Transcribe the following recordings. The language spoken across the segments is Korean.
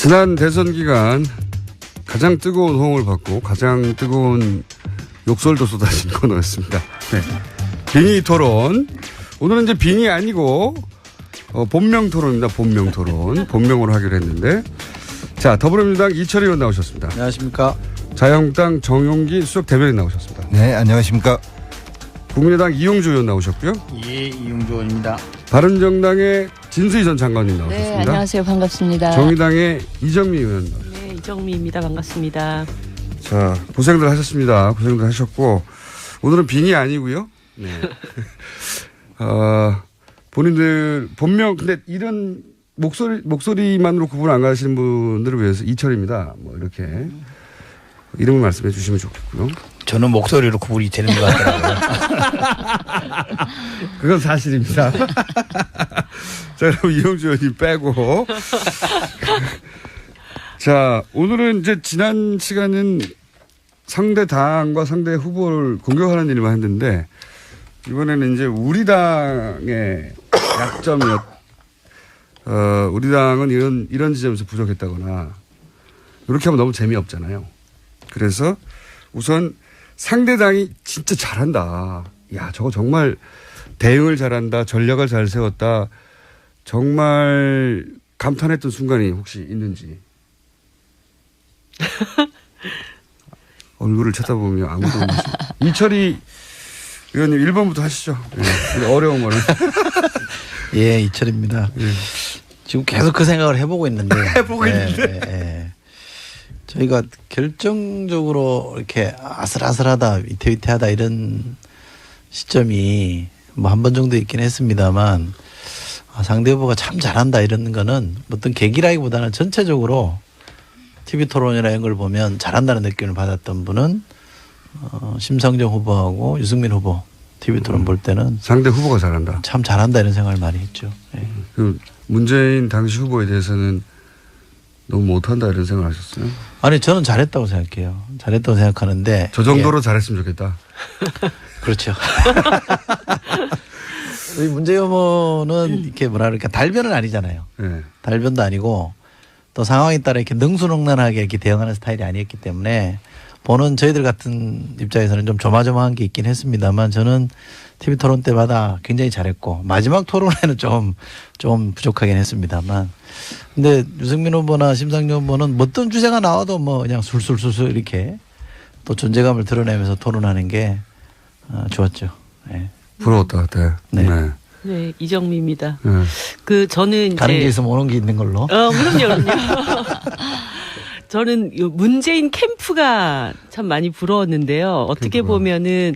지난 대선 기간 가장 뜨거운 호응을 받고 가장 뜨거운 욕설도 쏟아진 코너였습니다. 네. 빙의 토론. 오늘은 이제 빙의 아니고 본명 토론입니다. 본명 토론. 본명으로 하기로 했는데. 자, 더불어민주당 이철희 의원 나오셨습니다. 안녕하십니까. 자유한국당 정용기 수석 대변인 나오셨습니다. 네, 안녕하십니까. 국민의당 이용주 의원 나오셨고요. 예, 이용주 의원입니다. 바른정당의 진수희 전 장관님 나오셨습니다. 네, 안녕하세요. 반갑습니다. 정의당의 이정미 의원 나오셨습니다. 네, 이정미입니다. 반갑습니다. 자, 고생들 하셨습니다. 고생들 하셨고 오늘은 빙의 아니고요. 네. 본인들 본명 근데 이런 목소리만으로 구분 안 가시는 분들을 위해서 이철입니다. 뭐 이렇게 이름을 말씀해 주시면 좋겠고요. 저는 목소리로 구분이 되는 것 같더라고요. 그건 사실입니다. 자, 그럼 이용주 의원님 빼고. 자, 오늘은 이제 지난 시간은 상대 당과 상대 후보를 공격하는 일만 했는데 이번에는 이제 우리 당의 우리 당은 이런 지점에서 부족했다거나 이렇게 하면 너무 재미없잖아요. 그래서 우선 상대당이 진짜 잘한다. 야, 저거 정말 대응을 잘한다. 전략을 잘 세웠다. 정말 감탄했던 순간이 혹시 있는지. 얼굴을 쳐다보면 아무도 없는 이철희 의원님 1번부터 하시죠. 네, 어려운 거는. 예, 이철입니다. 예. 지금 계속 그 생각을 해보고 있는데. 예. 저희가 결정적으로 이렇게 아슬아슬하다, 위태위태하다 이런 시점이 뭐 한 번 정도 있긴 했습니다만 상대 후보가 참 잘한다 이런 거는 어떤 계기라기보다는 전체적으로 TV 토론이나 이런 걸 보면 잘한다는 느낌을 받았던 분은 심상정 후보하고 유승민 후보 TV 토론 볼 때는 상대 후보가 잘한다. 참 잘한다 이런 생각을 많이 했죠. 네. 그 문재인 당시 후보에 대해서는 너무 못한다 이런 생각을 하셨어요? 아니 저는 잘했다고 생각해요. 잘했다고 생각하는데 저 정도로 잘했으면 좋겠다. 그렇죠. 우리 문재인 후보는 이렇게 뭐랄까 달변은 아니잖아요. 네. 달변도 아니고 또 상황에 따라 이렇게 능수능란하게 이렇게 대응하는 스타일이 아니었기 때문에 보는 저희들 같은 입장에서는 좀 조마조마한 게 있긴 했습니다만 저는 TV 토론 때마다 굉장히 잘했고 마지막 토론에는 좀 부족하긴 했습니다만 근데 유승민 후보나 심상정 후보는 어떤 주제가 나와도 뭐 그냥 술술술술 이렇게 또 존재감을 드러내면서 토론하는 게 좋았죠. 네. 부러웠다 같아. 네. 네, 이정미입니다. 네. 저는 이제 가는 게 있으면 오는 게 있는 걸로. 그럼요. 저는 문재인 캠프가 참 많이 부러웠는데요. 어떻게 보면은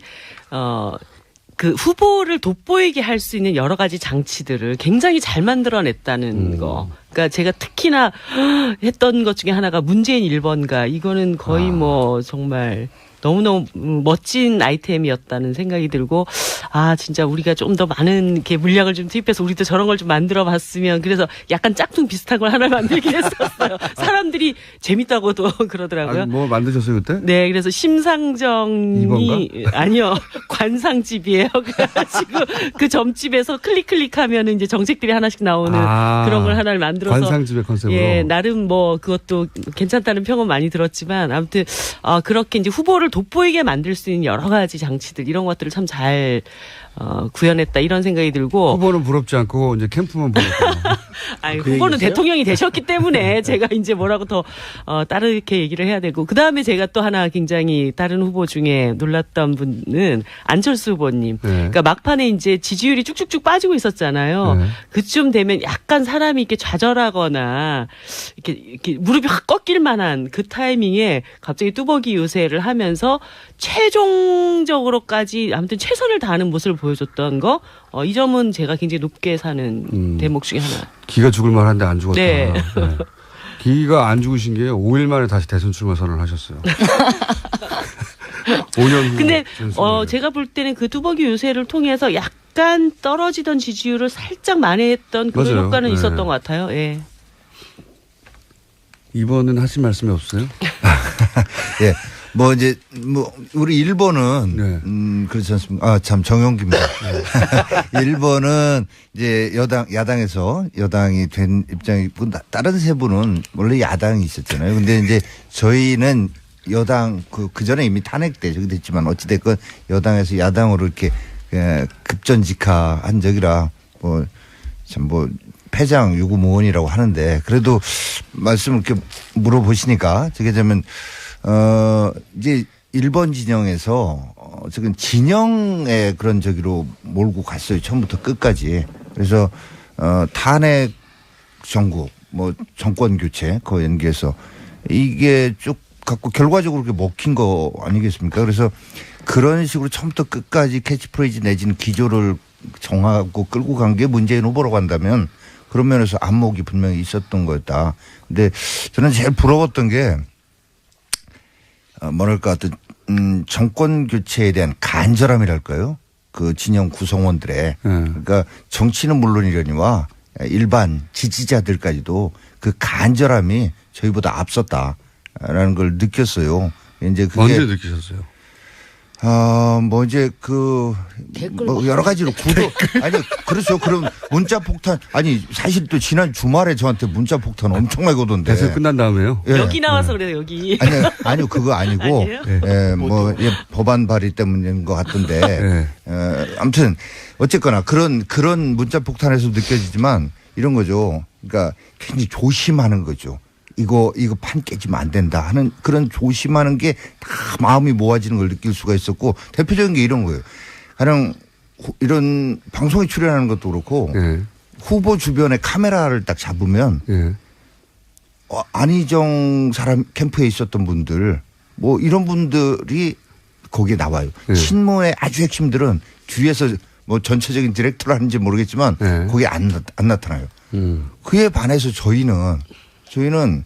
그 후보를 돋보이게 할 수 있는 여러 가지 장치들을 굉장히 잘 만들어냈다는 거. 그러니까 제가 특히나 했던 것 중에 하나가 문재인 1번가 이거는 거의 뭐 정말 너무너무 멋진 아이템이었다는 생각이 들고 진짜 우리가 좀 더 많은 이렇게 물량을 좀 투입해서 우리도 저런 걸 좀 만들어 봤으면 그래서 약간 짝퉁 비슷한 걸 하나 만들긴 했었어요. 사람들이 재밌다고도 그러더라고요. 뭐 만드셨어요 그때? 네, 그래서 심상정이 2번가? 아니요 관상집이에요. 그래가지고 그 점집에서 클릭하면은 이제 정책들이 하나씩 나오는 그런 걸 하나를 만들어서 관상집의 컨셉으로. 예, 나름 뭐 그것도 괜찮다는 평은 많이 들었지만 아무튼 그렇게 이제 후보를 돋보이게 만들 수 있는 여러 가지 장치들 이런 것들을 참 잘 구현했다 이런 생각이 들고 후보는 부럽지 않고 이제 캠프만 부럽고. 아니, 후보는 대통령이 되셨기 때문에 제가 이제 뭐라고 더 다르게 얘기를 해야 되고 그다음에 제가 또 하나 굉장히 다른 후보 중에 놀랐던 분은 안철수 후보님. 네. 그러니까 막판에 이제 지지율이 쭉쭉쭉 빠지고 있었잖아요. 네. 그쯤 되면 약간 사람이 이렇게 좌절하거나 이렇게 무릎이 확 꺾일 만한 그 타이밍에 갑자기 뚜벅이 유세를 하면서 최종적으로까지 아무튼 최선을 다하는 모습을 보여줬던 거. 이 점은 제가 굉장히 높게 사는 대목 중에 하나. 기가 죽을 만한데 안 죽었다. 네. 네. 기가 안 죽으신 게 5일 만에 다시 대선 출마 선언을 하셨어요. 5년 후. 근데 제가 볼 때는 그 뚜벅이 유세를 통해서 약간 떨어지던 지지율을 살짝 만회했던 그런 맞아요. 효과는 네. 있었던 것 같아요. 예. 이번은 하신 말씀이 없어요? 예. 뭐 이제 뭐 우리 일본은 네. 그렇지 않습니까? 아, 참 정용기입니다. 일본은 이제 야당에서 여당이 된 입장이고 다른 세 분은 원래 야당이 있었잖아요. 근데 이제 저희는 여당 그 전에 이미 탄핵되죠. 됐지만 어찌됐건 여당에서 야당으로 이렇게 급전직하한 적이라 뭐 참 뭐 패장 유구무원이라고 하는데 그래도 말씀을 이렇게 물어보시니까 저게 되면 이제 일본 진영에서 지금 진영의 그런 저기로 몰고 갔어요. 처음부터 끝까지. 그래서 탄핵 정국 뭐 정권 교체 그 연계해서 이게 쭉 갖고 결과적으로 그렇게 먹힌 거 아니겠습니까? 그래서 그런 식으로 처음부터 끝까지 캐치프레이즈 내지는 기조를 정하고 끌고 간 게 문재인 후보라고 한다면 그런 면에서 안목이 분명히 있었던 거였다. 근데 저는 제일 부러웠던 게 뭐랄까 어떤 정권 교체에 대한 간절함이랄까요? 그 진영 구성원들의 그러니까 정치는 물론이려니와 일반 지지자들까지도 그 간절함이 저희보다 앞섰다라는 걸 느꼈어요. 이제 그게 언제 느끼셨어요? 뭐 이제 뭐 여러 가지로 아니 그렇죠. 그럼 문자 폭탄 사실 또 지난 주말에 저한테 문자 폭탄 엄청나게 오던데. 대선 끝난 다음에요? 예. 여기 나와서 그래요, 여기. 아니요 그거 아니고 아니에요? 법안 발의 때문인 것 같던데. 네. 아무튼 어쨌거나 그런 문자 폭탄에서 느껴지지만 이런 거죠. 그러니까 굉장히 조심하는 거죠. 이거 판 깨지면 안 된다 하는 그런 조심하는 게 다 마음이 모아지는 걸 느낄 수가 있었고 대표적인 게 이런 거예요. 가령 이런 방송에 출연하는 것도 그렇고 네. 후보 주변에 카메라를 딱 잡으면 네. 안희정 사람 캠프에 있었던 분들 뭐 이런 분들이 거기에 나와요. 네. 친문의 아주 핵심들은 뒤에서 뭐 전체적인 디렉터를 하는지 모르겠지만 네. 거기에 안 나타나요. 그에 반해서 저희는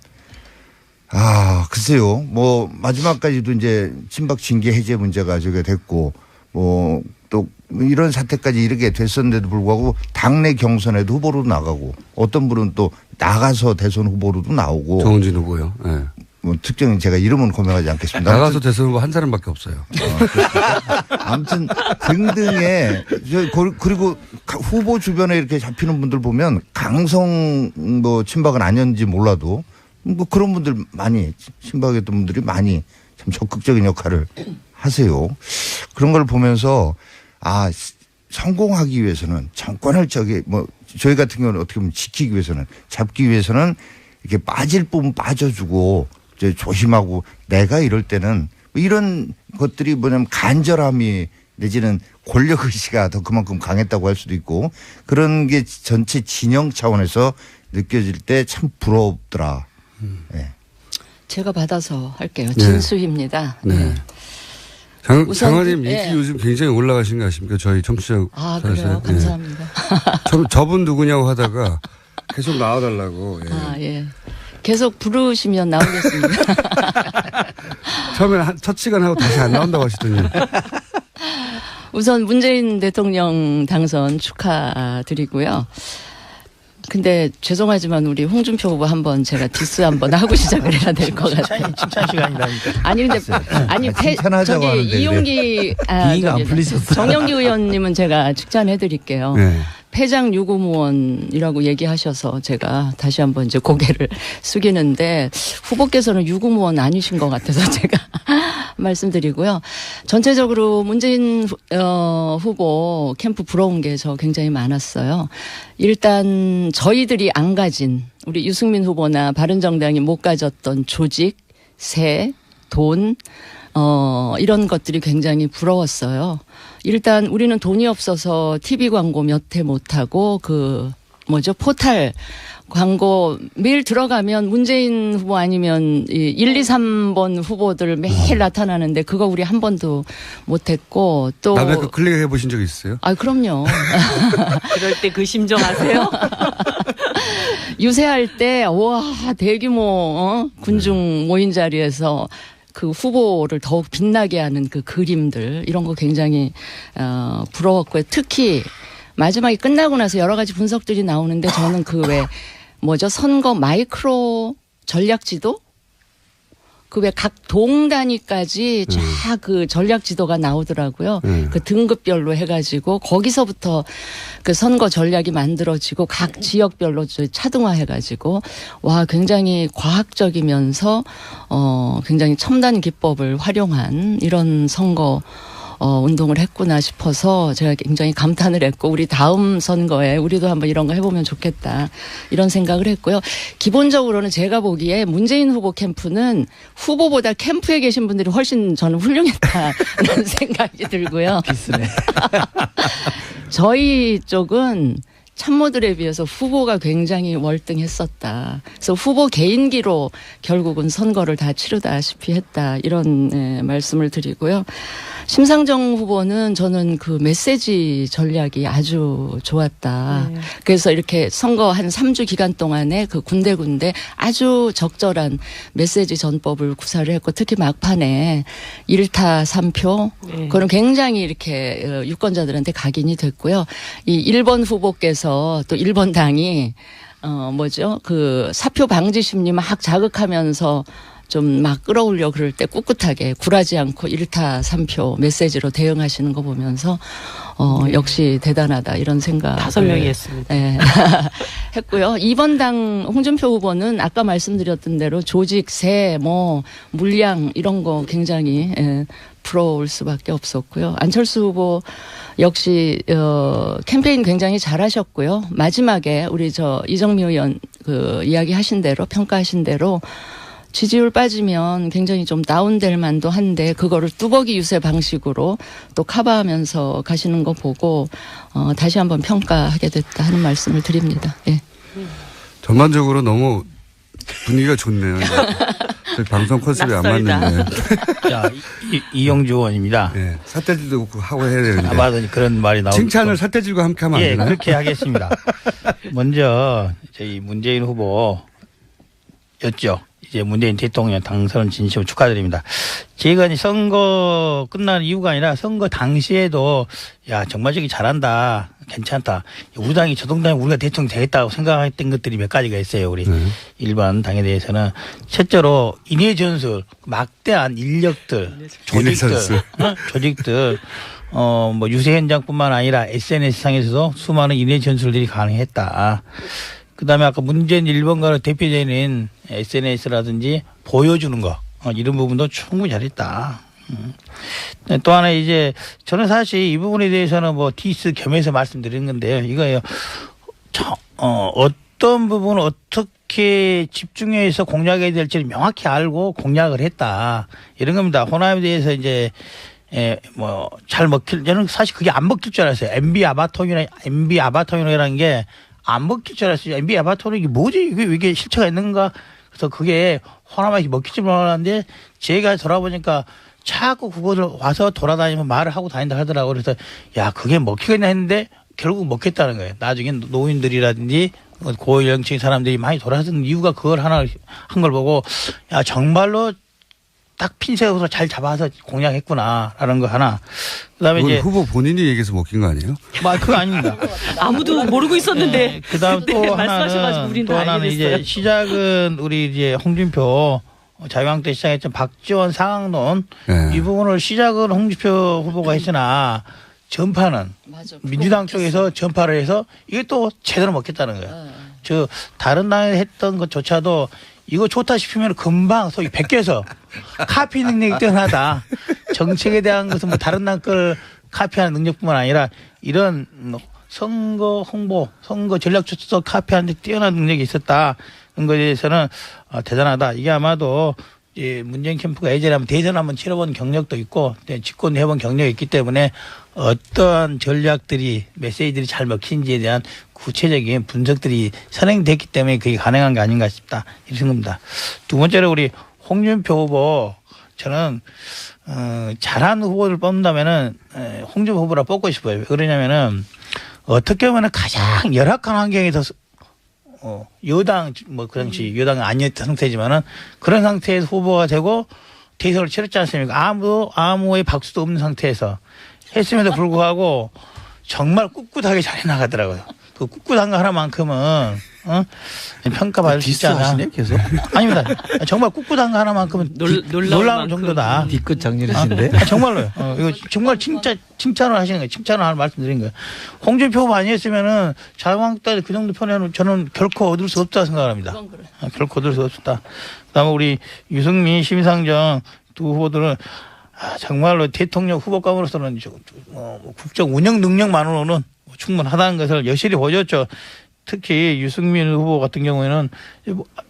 글쎄요. 뭐 마지막까지도 이제 친박 징계 해제 문제가 저게 됐고 뭐 또 이런 사태까지 이르게 됐었는데도 불구하고 당내 경선에도 후보로 나가고 어떤 분은 또 나가서 대선 후보로도 나오고 정은진 후보요. 네. 뭐 특정 제가 이름은 고명하지 않겠습니다. 나가서 대선 후보 한 사람밖에 없어요. 아무튼 등등의 그리고 후보 주변에 이렇게 잡히는 분들 보면 강성 뭐 친박은 아니었는지 몰라도 뭐 그런 분들 많이 친박했던 분들이 많이 참 적극적인 역할을 하세요. 그런 걸 보면서 성공하기 위해서는 정권을 저희 같은 경우는 어떻게 보면 지키기 위해서는 잡기 위해서는 이렇게 빠질 부분 빠져주고 이제 조심하고 내가 이럴 때는 이런 것들이 뭐냐면 간절함이 내지는 권력의식이 더 그만큼 강했다고 할 수도 있고 그런 게 전체 진영 차원에서 느껴질 때 참 부럽더라. 네. 제가 받아서 할게요. 네. 진수희입니다. 네. 장관님 인기 예. 요즘 굉장히 올라가신 거 아십니까? 저희 청취자. 그래요? 감사합니다. 저분 누구냐고 하다가 계속 나와달라고. 예. 예. 계속 부르시면 나오겠습니다. 처음에 첫 시간 하고 다시 안 나온다고 하시더니. 우선 문재인 대통령 당선 축하드리고요. 근데 죄송하지만 우리 홍준표 후보 한번 제가 디스 한번 하고 시작을 해야 될 것 같아요. 칭찬 시간이라니까. 아니 근데 칭찬하자고 하는데 이용기 비위가 안 풀리셨어요. 정영기 의원님은 제가 칭찬해드릴게요. 네. 패장 유구무원이라고 얘기하셔서 제가 다시 한번 이제 고개를 숙이는데 후보께서는 유구무원 아니신 것 같아서 제가 말씀드리고요. 전체적으로 문재인 후보 캠프 부러운 게 저 굉장히 많았어요. 일단 저희들이 안 가진 우리 유승민 후보나 바른정당이 못 가졌던 조직, 새, 돈 이런 것들이 굉장히 부러웠어요. 일단 우리는 돈이 없어서 TV 광고 몇 회 못하고 포탈 광고 매일 들어가면 문재인 후보 아니면 1, 2, 3번 후보들 매일 나타나는데 그거 우리 한 번도 못했고 또. 남의 거 클릭해 보신 적 있어요? 그럼요. 그럴 때 그 심정 아세요? 유세할 때, 대규모 군중 모인 자리에서 그 후보를 더욱 빛나게 하는 그 그림들 이런 거 굉장히 부러웠고요. 특히 마지막에 끝나고 나서 여러 가지 분석들이 나오는데 저는 선거 마이크로 전략지도 그 왜 각 동 단위까지 쫙 그 전략 지도가 나오더라고요. 그 등급별로 해가지고 거기서부터 그 선거 전략이 만들어지고 각 지역별로 차등화 해가지고 와 굉장히 과학적이면서 굉장히 첨단 기법을 활용한 이런 선거 운동을 했구나 싶어서 제가 굉장히 감탄을 했고 우리 다음 선거에 우리도 한번 이런 거 해보면 좋겠다 이런 생각을 했고요. 기본적으로는 제가 보기에 문재인 후보 캠프는 후보보다 캠프에 계신 분들이 훨씬 저는 훌륭했다는 생각이 들고요. 비슷해. 저희 쪽은 참모들에 비해서 후보가 굉장히 월등했었다. 그래서 후보 개인기로 결국은 선거를 다 치르다시피 했다. 이런 말씀을 드리고요. 심상정 후보는 저는 그 메시지 전략이 아주 좋았다. 네. 그래서 이렇게 선거 한 3주 기간 동안에 그 군데군데 아주 적절한 메시지 전법을 구사를 했고 특히 막판에 1타 3표 네. 그건 굉장히 이렇게 유권자들한테 각인이 됐고요. 이 1번 후보께서 또 1번 당이 그 사표 방지 심리 막 자극하면서 좀 막 끌어올려 그럴 때 꿋꿋하게 굴하지 않고 1타 3표 메시지로 대응하시는 거 보면서 역시 대단하다 이런 생각. 5명이 했습니다. 네. 했고요. 2번 당 홍준표 후보는 아까 말씀드렸던 대로 조직세, 물량 이런 거 굉장히 부러울 수밖에 없었고요. 안철수 후보 역시 캠페인 굉장히 잘하셨고요. 마지막에 우리 이정미 의원 그 이야기하신 대로 평가하신 대로. 지지율 빠지면 굉장히 좀 다운될 만도 한데 그거를 뚜벅이 유세 방식으로 또 커버하면서 가시는 거 보고 다시 한번 평가하게 됐다 하는 말씀을 드립니다. 예. 전반적으로 너무 분위기가 좋네요. 저희 방송 컨셉이 안 맞는데. 자, 이용주 의원입니다. 네, 삿대질도 하고 해야 되는데. 맞아, 그런 말이 나오고. 칭찬을 삿대질과 함께 하면 안 되나요? 그렇게 하겠습니다. 먼저 저희 문재인 후보였죠. 이제 문재인 대통령 당선 진심으로 축하드립니다. 제가 이제 선거 끝난 이유가 아니라 선거 당시에도 야 정말 저기 잘한다, 괜찮다. 우리 당이 저동당에 우리가 대통령 되겠다고 생각했던 것들이 몇 가지가 있어요. 우리 일반 당에 대해서는 첫째로 인해 전술, 막대한 인력들, 조직들. 유세 현장뿐만 아니라 SNS 상에서도 수많은 인해 전술들이 가능했다. 그다음에 아까 문재인 1번가로 대표되는 SNS라든지 보여주는 거 이런 부분도 충분히 잘했다. 또 하나 이제 저는 사실 이 부분에 대해서는 디스 겸해서 말씀드리는 건데요. 이거예요. 어떤 부분을 어떻게 집중해서 공략해야 될지를 명확히 알고 공략을 했다. 이런 겁니다. 호남에 대해서 이제 잘 먹힐 저는 사실 그게 안 먹힐 줄 알았어요. MB 아바토이라는 게 안 먹힐 줄 알았어요. MB 아바토는 이게 뭐지? 이게 실체가 있는가? 그래서 그게 호남에 먹힐지 몰랐는데 제가 돌아보니까 자꾸 그거를 와서 돌아다니면 말을 하고 다닌다 하더라고요. 그래서 야 그게 먹히겠나 했는데 결국 먹혔다는 거예요. 나중에 노인들이라든지 고연령층 사람들이 많이 돌아서는 이유가 그걸 하나 한 걸 보고 야 정말로 딱 핀셋으로 잘 잡아서 공략했구나라는 거 하나. 그다음에 이제 후보 본인이 얘기해서 먹힌 거 아니에요? 그거 아닙니다. 아무도 모르고 있었는데. 네. 그다음 또 하나는 이제 시작은 우리 이제 홍준표 자유한국당 시작했던 박지원 상황론 이 부분을 시작은 홍준표 후보가 했으나 전파는 민주당 쪽에서 전파를 해서 이게 또 제대로 먹혔다는 거예요. 다른 당에 했던 것조차도 이거 좋다 싶으면 금방 소위 베껴서 카피 능력이 뛰어나다. 정책에 대한 것은 다른 당 걸 카피하는 능력뿐만 아니라 이런 선거 홍보, 선거 전략조차 카피하는 데 뛰어난 능력이 있었다. 그런 것에 대해서는 대단하다. 이게 아마도 문재인 캠프가 예전에 한번 대선 한번 치러본 경력도 있고 집권해본 경력이 있기 때문에 어떠한 전략들이 메시지들이 잘 먹힌지에 대한 구체적인 분석들이 선행됐기 때문에 그게 가능한 게 아닌가 싶다. 이런 생각입니다. 두 번째로 우리 홍준표 후보 저는 잘한 후보를 뽑는다면은 홍준표 후보라 뽑고 싶어요. 왜 그러냐면은 어떻게 보면 가장 열악한 환경에서 여당 그 당시 여당은 아니었던 상태지만은 그런 상태에서 후보가 되고 대선을 치렀지 않습니까? 아무의 박수도 없는 상태에서 했음에도 불구하고 정말 꿋꿋하게 잘 나가더라고요. 그 꿋꿋한 거 하나만큼은 평가받을 수 있지 않아. 디스하시네 계속. 아닙니다. 정말 꿋꿋한 거 하나만큼은 놀라운 정도다. 뒤끝 장렬이신데. 정말로요. 이거 정말 칭찬을 하시는 거예요. 칭찬을 하나 말씀드린 거예요. 홍준표 후보 아니었으면은 자유한국당이 그 정도 편에는 저는 결코 얻을 수 없다 생각합니다. 결코 얻을 수 없다. 그다음에 우리 유승민, 심상정 두 후보들은 정말로 대통령 후보감으로서는 국정 운영 능력만으로는 충분하다는 것을 여실히 보여줬죠. 특히 유승민 후보 같은 경우에는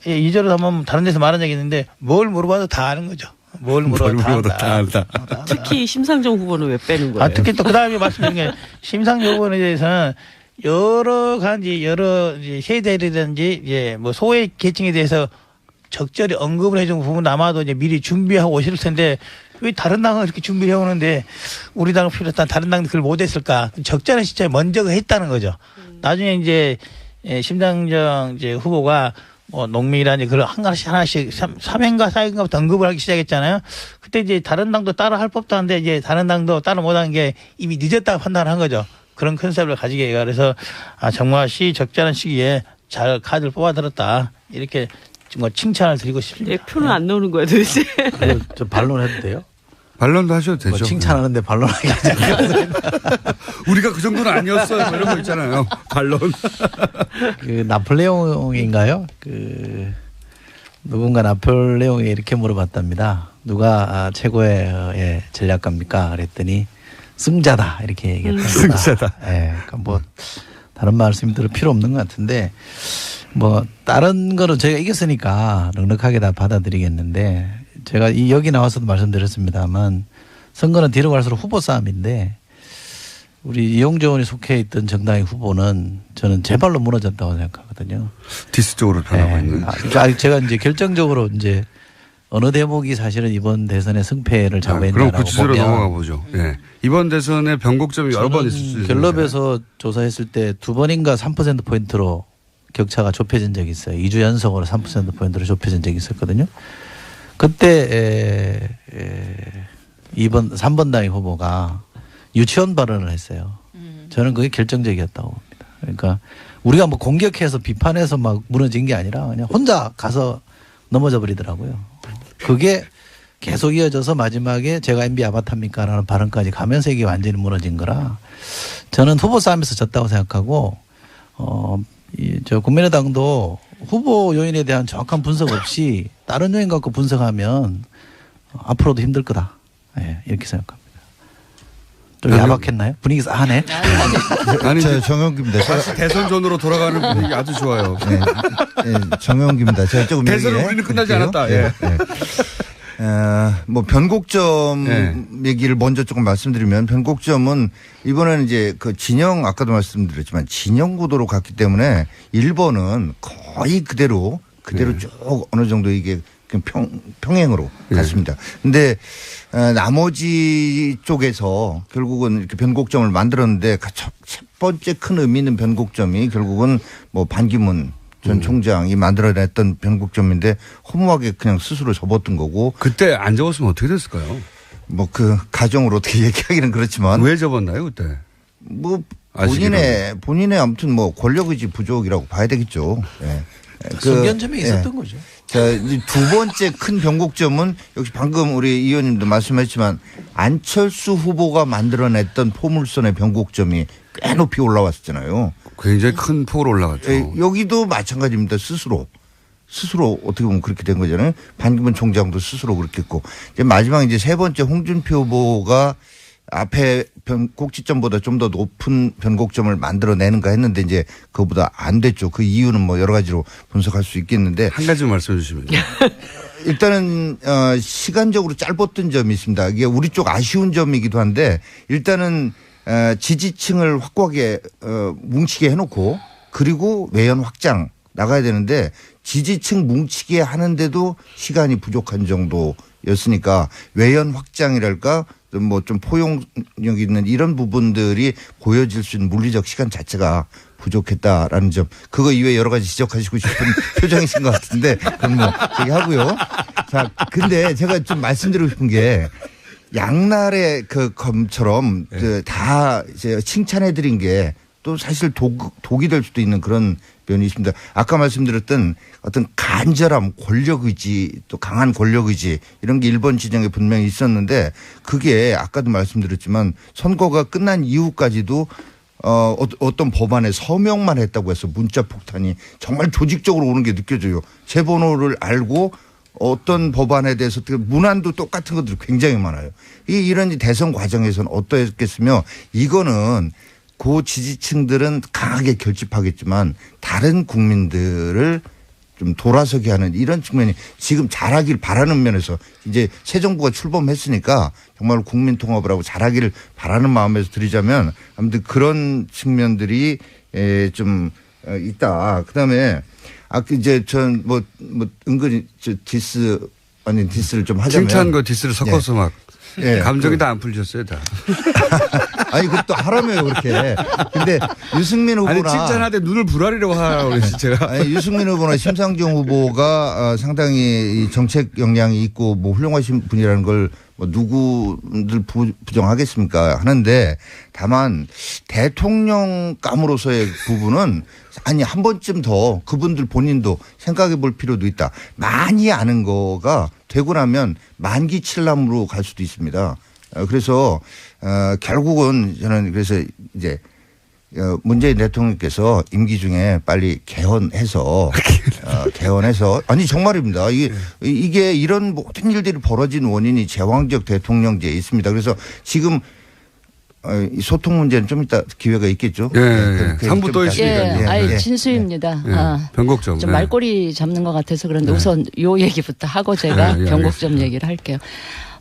이전에 한번 다른 데서 말한 적이 있는데 뭘 물어봐도 다 아는 거죠. 뭘 물어봐도 다 안다. 특히 심상정 후보는 왜 빼는 거예요? 특히 또 그다음에 말씀드린 게 심상정 후보에 대해서는 여러 세대라든지 이제 뭐 소외 계층에 대해서 적절히 언급을 해준 부분은 아마도 이제 미리 준비하고 오실 텐데 왜 다른 당은 이렇게 준비해 오는데 우리 당을 비롯한 다른 당도 그걸 못했을까? 적절한 시점에 먼저 했다는 거죠. 나중에 이제 심상정 이제 후보가 뭐 농민이라든지 그걸 하나씩 3회인가 4회인가부터 언급을 하기 시작했잖아요. 그때 이제 다른 당도 따라 할 법도 한데 이제 다른 당도 따라 못한 게 이미 늦었다고 판단을 한 거죠. 그런 컨셉을 가지게 해가 그래서 정말 적절한 시기에 잘 카드를 뽑아들었다. 이렇게 정말 칭찬을 드리고 싶습니다. 내 표는 안 나오는 거야 도대체. 저 반론해도 돼요? 반론도 하셔도 되죠. 뭐 칭찬하는데 반론하기 우리가 그 정도는 아니었어요. 뭐 이런 거 있잖아요. 반론. 그 나폴레옹인가요? 그 누군가 나폴레옹에 이렇게 물어봤답니다. 누가 최고의 전략가입니까? 그랬더니 승자다 이렇게 얘기했답니다. 승자다. 예, 그러니까 뭐 다른 말씀 들을 필요 없는 것 같은데 뭐 다른 거는 저희가 이겼으니까 넉넉하게 다 받아들이겠는데 제가 여기 나와서도 말씀드렸습니다만 선거는 뒤로 갈수록 후보 싸움인데 우리 이용재 의원이 속해 있던 정당의 후보는 저는 제 발로 무너졌다고 생각하거든요. 디스 쪽으로 변하고 네. 있는. 그러니까 제가 이제 결정적으로 이제 어느 대목이 사실은 이번 대선의 승패를 그럼 좌우했냐라고 그 주제로 보면 넘어가 보죠. 예. 이번 대선의 변곡점이 여러 번 있을 수 있어요. 갤럽에서 조사했을 때 2번인가 3%포인트로 격차가 좁혀진 적이 있어요. 2주 연속으로 3%포인트로 좁혀진 적이 있었거든요. 그때 3번 당의 후보가 유치원 발언을 했어요. 저는 그게 결정적이었다고 봅니다. 그러니까 우리가 뭐 공격해서 비판해서 막 무너진 게 아니라 그냥 혼자 가서 넘어져 버리더라고요. 그게 계속 이어져서 마지막에 제가 MB 아바타입니까? 라는 발언까지 가면서 이게 완전히 무너진 거라 저는 후보 싸움에서 졌다고 생각하고 저 국민의당도 후보 요인에 대한 정확한 분석 없이 다른 요인 갖고 분석하면 앞으로도 힘들 거다. 네, 이렇게 생각합니다. 좀 야박했나요? 분위기 싸하네. 아니, 정영기입니다. 다시 대선전으로 돌아가는 분위기 아주 좋아요. 네, 정영기입니다. 제가 조금 대선은 우리는 끝나지 않았다. 예. 뭐 변곡점 얘기를 먼저 조금 말씀드리면 변곡점은 이번에는 이제 그 진영 아까도 말씀드렸지만 진영 구도로 갔기 때문에 1번은 거의 그대로 쭉 어느 정도 이게 평행으로 갔습니다. 근데 나머지 쪽에서 결국은 이렇게 변곡점을 만들었는데 첫 번째 큰 의미 있는 변곡점이 결국은 뭐 반기문 전 총장이 만들어냈던 변곡점인데 허무하게 그냥 스스로 접었던 거고. 그때 안 접었으면 어떻게 됐을까요? 뭐 그 가정으로 어떻게 얘기하기는 그렇지만. 왜 접었나요 그때? 뭐 본인의 아무튼 뭐 권력의지 부족이라고 봐야 되겠죠. 네. 성견점이 있었던 거죠. 자, 두 번째 큰 변곡점은 역시 방금 우리 이 의원님도 말씀하셨지만 안철수 후보가 만들어냈던 포물선의 변곡점이 꽤 높이 올라왔었잖아요. 굉장히 큰 폭으로 올라갔죠. 여기도 마찬가지입니다. 스스로 어떻게 보면 그렇게 된 거잖아요. 반기문 총장도 스스로 그렇게 했고 이제 마지막 이제 세 번째 홍준표 후보가 앞에 꼭지점보다 좀 더 높은 변곡점을 만들어내는가 했는데 이제 그거보다 안 됐죠. 그 이유는 뭐 여러 가지로 분석할 수 있겠는데 한 가지만 말씀해 주시면. 일단은 시간적으로 짧았던 점이 있습니다. 이게 우리 쪽 아쉬운 점이기도 한데 일단은 지지층을 확고하게 뭉치게 해놓고 그리고 외연 확장 나가야 되는데 지지층 뭉치게 하는데도 시간이 부족한 정도였으니까 외연 확장이랄까 뭐 좀 포용력 있는 이런 부분들이 보여질 수 있는 물리적 시간 자체가 부족했다라는 점. 그거 이외에 여러 가지 지적하시고 싶은 표정이신 것 같은데 그건 뭐 얘기하고요. 자, 근데 제가 좀 말씀드리고 싶은 게 양날의 그 검처럼 다 이제 칭찬해 드린 게 또 사실 독이 될 수도 있는 그런 면이 있습니다. 아까 말씀드렸던 어떤 간절함, 권력의지, 또 강한 권력의지 이런 게 1번 진영에 분명히 있었는데 그게 아까도 말씀드렸지만 선거가 끝난 이후까지도 어떤 법안에 서명만 했다고 해서 문자 폭탄이 정말 조직적으로 오는 게 느껴져요. 제 번호를 알고 어떤 법안에 대해서 문안도 똑같은 것들이 굉장히 많아요. 이런 대선 과정에서는 어떠했겠으며 이거는 그 지지층들은 강하게 결집하겠지만 다른 국민들을 좀 돌아서게 하는 이런 측면이 지금 잘하길 바라는 면에서 이제 새 정부가 출범했으니까 정말 국민 통합을 하고 잘하기를 바라는 마음에서 드리자면 아무튼 그런 측면들이 좀 있다. 그다음에 이제 전 뭐 은근히 디스를 좀 하자면 칭찬과 디스를 섞어서 막 예, 감정이 다 안 풀리셨어요, 다. 아니 그것도 하라며요 그렇게. 근데 유승민 후보나 아니 칭찬하되 눈을 부라리려고 하라고 그랬지 제가. 아니, 유승민 후보나 심상정 후보가 상당히 이 정책 역량이 있고 뭐 훌륭하신 분이라는 걸 뭐 누구들 부정하겠습니까 하는데 다만 대통령감으로서의 부분은 아니 한 번쯤 더 그분들 본인도 생각해 볼 필요도 있다. 많이 아는 거가 되고 나면 만기 칠남으로 갈 수도 있습니다. 그래서 결국은 저는 그래서 이제 문재인 대통령께서 임기 중에 빨리 개헌해서 아니 정말입니다. 이게 이런 모든 일들이 벌어진 원인이 제왕적 대통령제에 있습니다. 그래서 지금 이 소통 문제는 좀 이따 기회가 있겠죠. 예, 예. 3부 또 있으니까요. 진수입니다. 예. 변곡점. 좀 말꼬리 잡는 것 같아서 그런데 우선 요 얘기부터 하고 제가 변곡점 얘기를 할게요.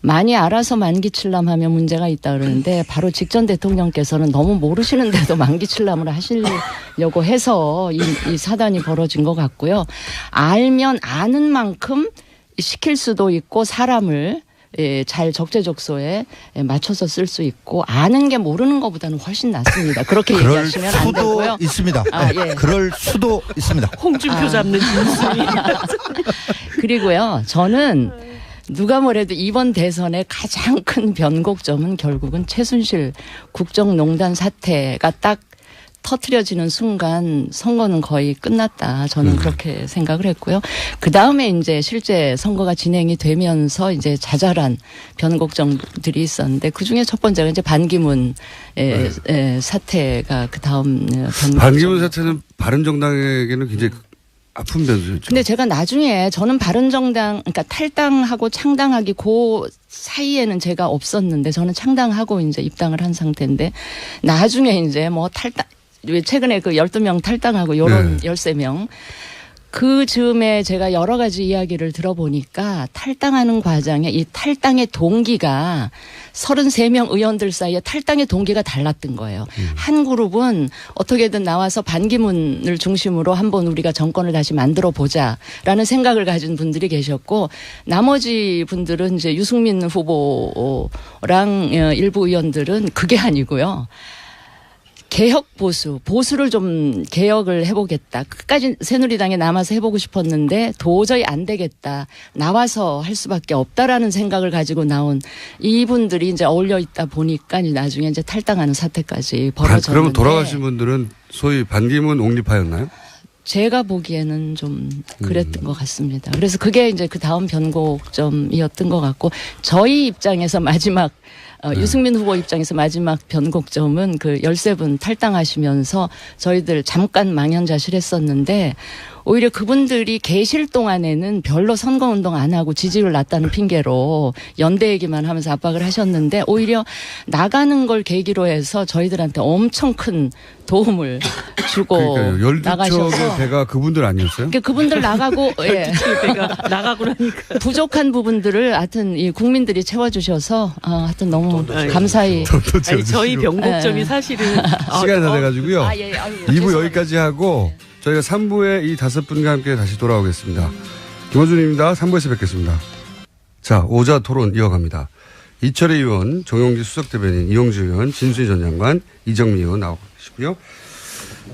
많이 알아서 만기 칠남하면 문제가 있다 그러는데 바로 직전 대통령께서는 너무 모르시는데도 만기 칠남을 하시려고 해서 이 사단이 벌어진 것 같고요. 알면 아는 만큼 시킬 수도 있고 사람을 잘 적재적소에 맞춰서 쓸 수 있고 아는 게 모르는 것보다는 훨씬 낫습니다. 그렇게 얘기하시면 안 되고요. 있습니다. 예. 그럴 수도 있습니다. 홍준표 잡는 진수이. 그리고요. 저는 누가 뭐래도 이번 대선의 가장 큰 변곡점은 결국은 최순실 국정농단 사태가 딱 터트려지는 순간 선거는 거의 끝났다. 저는 그렇게 생각을 했고요. 그 다음에 이제 실제 선거가 진행이 되면서 이제 자잘한 변곡점들이 있었는데 그 중에 첫 번째가 이제 반기문 사태가 그 다음 변곡점. 반기문 사태는 바른정당에게는 굉장히 아픈 변수였죠. 근데 제가 나중에 저는 바른정당 그러니까 탈당하고 창당하기 그 사이에는 제가 없었는데 저는 창당하고 이제 입당을 한 상태인데 나중에 이제 뭐 탈당 최근에 그 12명 탈당하고 요런 13명 그 즈음에 제가 여러 가지 이야기를 들어보니까 탈당하는 과정에 이 탈당의 동기가 33명 의원들 사이에 탈당의 동기가 달랐던 거예요. 한 그룹은 어떻게든 나와서 반기문을 중심으로 한번 우리가 정권을 다시 만들어 보자라는 생각을 가진 분들이 계셨고 나머지 분들은 이제 유승민 후보랑 일부 의원들은 그게 아니고요. 개혁 보수를 좀 개혁을 해보겠다. 끝까지 새누리당에 남아서 해보고 싶었는데 도저히 안 되겠다. 나와서 할 수밖에 없다라는 생각을 가지고 나온 이분들이 이제 어울려 있다 보니까 나중에 이제 탈당하는 사태까지 벌어졌는데. 그러면 돌아가신 분들은 소위 반기문 옹립파였나요? 제가 보기에는 좀 그랬던 것 같습니다. 그래서 그게 이제 그 다음 변곡점이었던 것 같고 저희 입장에서 마지막 유승민 후보 입장에서 마지막 변곡점은 그 13분 탈당하시면서 저희들 잠깐 망연자실했었는데 오히려 그분들이 계실 동안에는 별로 선거운동 안 하고 지지율 낮다는 핑계로 연대 얘기만 하면서 압박을 하셨는데 오히려 나가는 걸 계기로 해서 저희들한테 엄청 큰 도움을 주고 나가셔서. 12척의 배가 그분들 아니었어요? 그러니까 그분들 나가고 예. 배가 나가고 나니까. 부족한 부분들을 하여튼 이 국민들이 채워주셔서 하여튼 너무 감사히. 아니, 저희 변곡점이 사실은. 시간이 다 돼가지고요. 2부 죄송합니다. 여기까지 하고 저희가 3부에 이 5분과 함께 다시 돌아오겠습니다. 김호준입니다. 3부에서 뵙겠습니다. 자, 오자 토론 이어갑니다. 이철희 의원, 정용기 수석대변인, 이용주 의원, 진수희 전 장관, 이정미 의원 나오고 계시고요.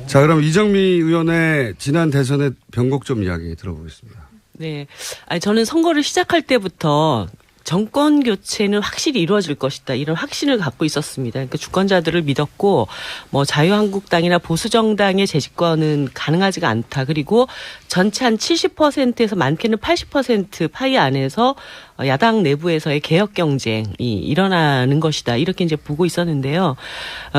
자, 그럼 이정미 의원의 지난 대선의 변곡점 이야기 들어보겠습니다. 네. 아니, 저는 선거를 시작할 때부터 정권 교체는 확실히 이루어질 것이다. 이런 확신을 갖고 있었습니다. 그러니까 주권자들을 믿었고 뭐 자유한국당이나 보수정당의 재집권은 가능하지가 않다. 그리고 전체 한 70%에서 많게는 80% 파이 안에서 야당 내부에서의 개혁 경쟁이 일어나는 것이다. 이렇게 이제 보고 있었는데요.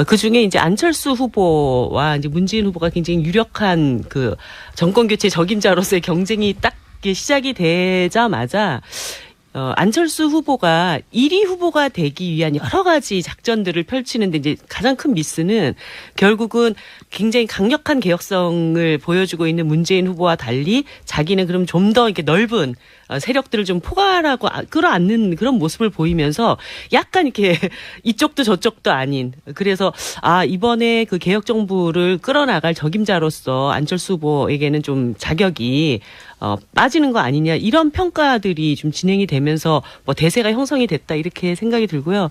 그 중에 이제 안철수 후보와 이제 문재인 후보가 굉장히 유력한 그 정권 교체 적임자로서의 경쟁이 딱 시작이 되자마자 안철수 후보가 1위 후보가 되기 위한 여러 가지 작전들을 펼치는데 이제 가장 큰 미스는 결국은 굉장히 강력한 개혁성을 보여주고 있는 문재인 후보와 달리 자기는 그럼 좀 더 이렇게 넓은 세력들을 좀 포괄하고 끌어안는 그런 모습을 보이면서 약간 이렇게 이쪽도 저쪽도 아닌 그래서 이번에 그 개혁 정부를 끌어나갈 적임자로서 안철수 후보에게는 좀 자격이 빠지는 거 아니냐 이런 평가들이 좀 진행이 되면서 뭐 대세가 형성이 됐다 이렇게 생각이 들고요.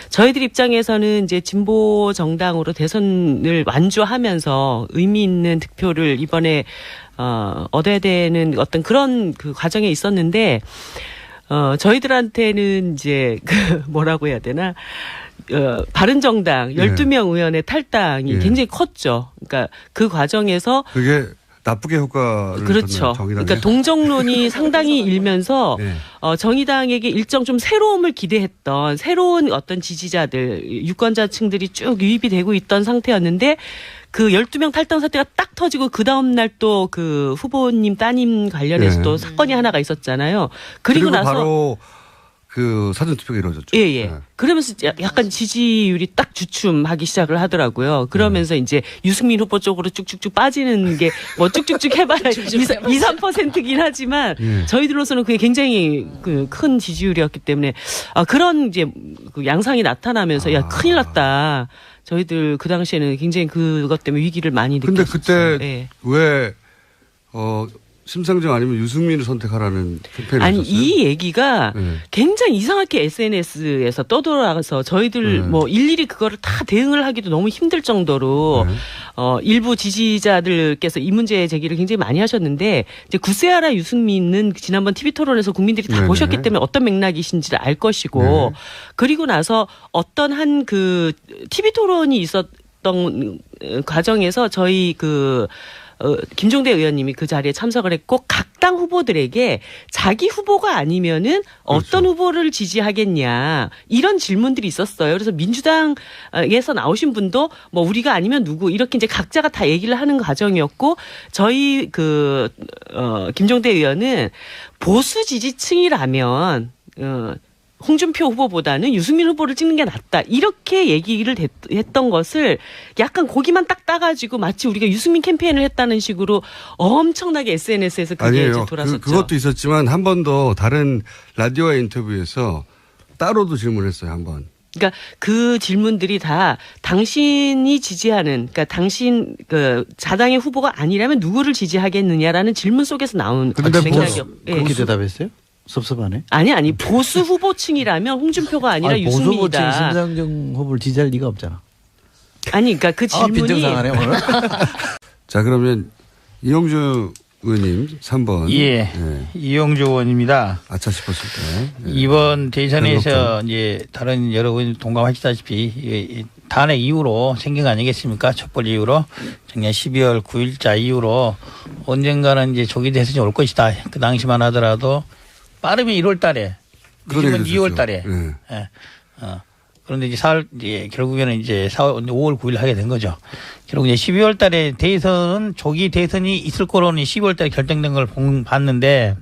저희들 입장에서는 이제 진보 정당으로 대선을 완주하면서 의미 있는 득표를 이번에 얻어야 되는 어떤 그런 그 과정에 있었는데 저희들한테는 이제 그 뭐라고 해야 되나 바른정당 12명 의원의 탈당이 굉장히 컸죠. 그러니까 그 과정에서 그게 나쁘게 효과를 그렇죠. 그러니까 동정론이 상당히 일면서 정의당에게 일정 좀 새로움을 기대했던 새로운 어떤 지지자들 유권자층들이 쭉 유입이 되고 있던 상태였는데 그 12명 탈당 사태가 딱 터지고 그 다음 날 또 그 후보님 따님 관련해서 또 사건이 하나가 있었잖아요. 그리고 나서 바로 그 사전투표가 이루어졌죠. 예. 네. 그러면서 약간 지지율이 딱 주춤하기 시작을 하더라고요. 그러면서 이제 유승민 후보 쪽으로 쭉쭉쭉 빠지는 게 뭐 쭉쭉쭉 해봐야 2, 3%긴 하지만 저희들로서는 그게 굉장히 그 큰 지지율이었기 때문에 그런 이제 그 양상이 나타나면서 야 큰일 났다. 저희들 그 당시에는 굉장히 그것 때문에 위기를 많이 느꼈어요. 근데 그때 왜 심상정 아니면 유승민을 선택하라는 캠페인을 아니 하셨어요? 이 얘기가 굉장히 이상하게 SNS에서 떠돌아가서 저희들 뭐 일일이 그거를 다 대응을 하기도 너무 힘들 정도로 일부 지지자들께서 이 문제 제기를 굉장히 많이 하셨는데 이제 구세아라 유승민은 지난번 TV 토론에서 국민들이 다 보셨기 때문에 어떤 맥락이신지를 알 것이고 그리고 나서 어떤 한 그 TV 토론이 있었던 과정에서 저희 김종대 의원님이 그 자리에 참석을 했고 각 당 후보들에게 자기 후보가 아니면은 어떤 후보를 지지하겠냐 이런 질문들이 있었어요. 그래서 민주당에서 나오신 분도 뭐 우리가 아니면 누구 이렇게 이제 각자가 다 얘기를 하는 과정이었고 저희 김종대 의원은 보수 지지층이라면 홍준표 후보보다는 유승민 후보를 찍는 게 낫다. 이렇게 얘기를 했던 것을 약간 고기만 딱 따가지고 마치 우리가 유승민 캠페인을 했다는 식으로 엄청나게 SNS에서 그게 이제 돌았었죠. 그것도 있었지만 한 번 더 다른 라디오의 인터뷰에서 따로도 질문했어요. 한 번. 그러니까 그 질문들이 다 당신이 지지하는 그러니까 당신 그 자당의 후보가 아니라면 누구를 지지하겠느냐라는 질문 속에서 나온 맥락이요. 그렇게 대답했어요? 섭섭하네. 아니 보수 후보층이라면 홍준표가 아니라 유승민이다. 보수 후보층이 심상정 후보를 지지할 리가 없잖아. 아니 그러니까 그 질문이 빈정상하네 오늘. 자 그러면 이용주 의원님 3번. 예. 이용주 의원입니다. 아차 싶었을 때. 이번 대선에서 이제 다른 여러 분 동감하시다시피 탄핵 이후로 생긴 거 아니겠습니까? 촛불 이후로 작년 12월 9일자 이후로 언젠가는 이제 조기 대선이 올 것이다. 그 당시만 하더라도 빠르면 1월 달에, 늦으면 2월 달에. 그런데 이제 결국에는 이제 5월 9일 하게 된 거죠. 결국 이제 12월 달에 대선은 조기 대선이 있을 거로는 12월 달에 결정된 걸 봤는데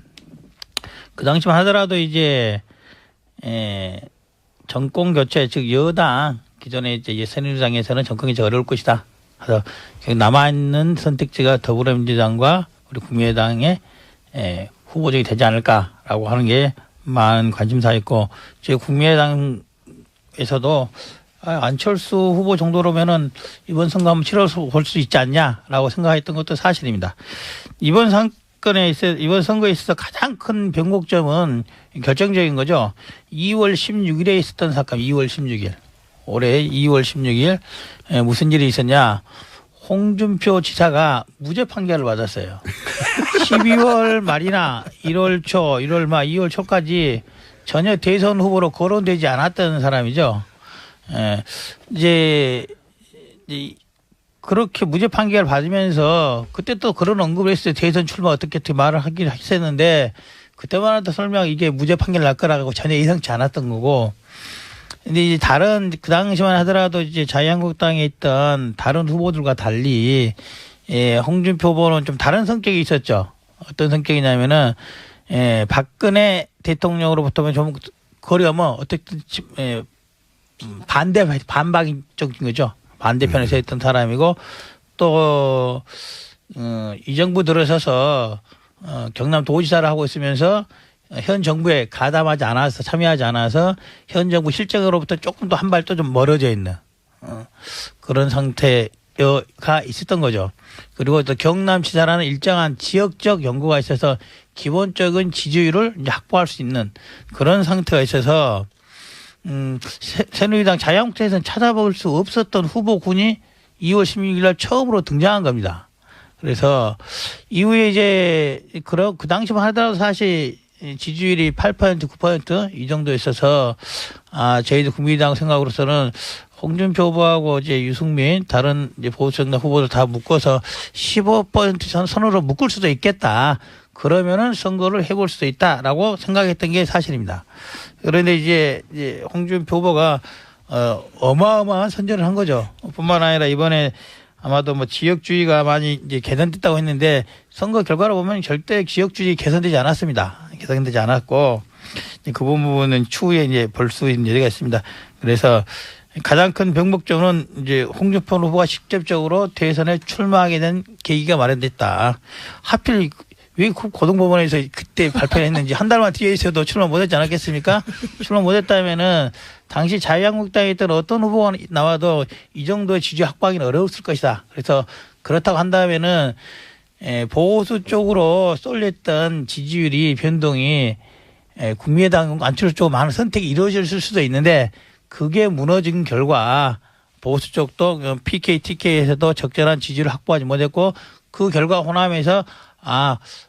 그 당시만 하더라도 이제, 정권 교체, 즉 여당, 기존에 이제 새누리당에서는 정권 교체가 어려울 것이다. 그래서 남아있는 선택지가 더불어민주당과 우리 국민의당의 후보적이 되지 않을까라고 하는 게 많은 관심사였고 저희 국민의당에서도 안철수 후보 정도로면은 이번 선거 한번 치러서 볼 수 있지 않냐라고 생각했던 것도 사실입니다. 이번 선거에 있어서 가장 큰 변곡점은 결정적인 거죠. 2월 16일에 있었던 사건, 2월 16일. 올해 2월 16일 무슨 일이 있었냐. 홍준표 지사가 무죄 판결을 받았어요. 12월 말이나 1월 초, 1월 말, 2월 초까지 전혀 대선 후보로 거론되지 않았던 사람이죠. 예. 이제 그렇게 무죄 판결을 받으면서 그때 또 그런 언급을 했어요. 대선 출마 어떻게 말을 하긴 했었는데 그때만 해도 설명 이게 무죄 판결 날 거라고 전혀 예상치 않았던 거고. 근데 이제 다른 그 당시만 하더라도 이제 자유한국당에 있던 다른 후보들과 달리 홍준표 후보는 좀 다른 성격이 있었죠. 어떤 성격이냐면은 박근혜 대통령으로부터 좀 거리가 어떻게 반박적인 거죠. 반대편에 서 있던 사람이고 또 이 정부 들어서서 경남 도지사를 하고 있으면서 현 정부에 가담하지 않아서 참여하지 않아서 현 정부 실정으로부터 조금 더 한 발 또 좀 멀어져 있는 그런 상태가 있었던 거죠. 그리고 또 경남지사라는 일정한 지역적 연구가 있어서 기본적인 지지율을 이제 확보할 수 있는 그런 상태가 있어서 새누리당 자유한국당에서는 찾아볼 수 없었던 후보군이 2월 16일 날 처음으로 등장한 겁니다. 그래서 이후에 이제 그 당시만 하더라도 사실 지지율이 8% 9% 이 정도 있어서 저희도 국민의당 생각으로서는 홍준표 후보하고 이제 유승민 다른 이제 보수정당 후보들 다 묶어서 15% 선으로 묶을 수도 있겠다. 그러면은 선거를 해볼 수도 있다라고 생각했던 게 사실입니다. 그런데 이제 홍준표 후보가 어마어마한 선전을 한 거죠. 뿐만 아니라 이번에 아마도 지역주의가 많이 이제 개선됐다고 했는데 선거 결과로 보면 절대 지역주의 개선되지 않았습니다. 개선되지 않았고 그 부분은 추후에 이제 볼 수 있는 여지가 있습니다. 그래서 가장 큰 병목점은 이제 홍준표 후보가 직접적으로 대선에 출마하게 된 계기가 마련됐다. 하필 왜 고등법원에서 그때 발표했는지 한 달만 뒤에 있어도 출마 못했지 않았겠습니까? 출마 못했다면은 당시 자유한국당에 있던 어떤 후보가 나와도 이 정도의 지지 확보하기는 어려웠을 것이다. 그래서 그렇다고 한다면은 보수 쪽으로 쏠렸던 지지율이 변동이 국민의당 안철수 쪽 많은 선택이 이루어졌을 수도 있는데 그게 무너진 결과 보수 쪽도 PK, TK에서도 적절한 지지를 확보하지 못했고 그 결과 호남에서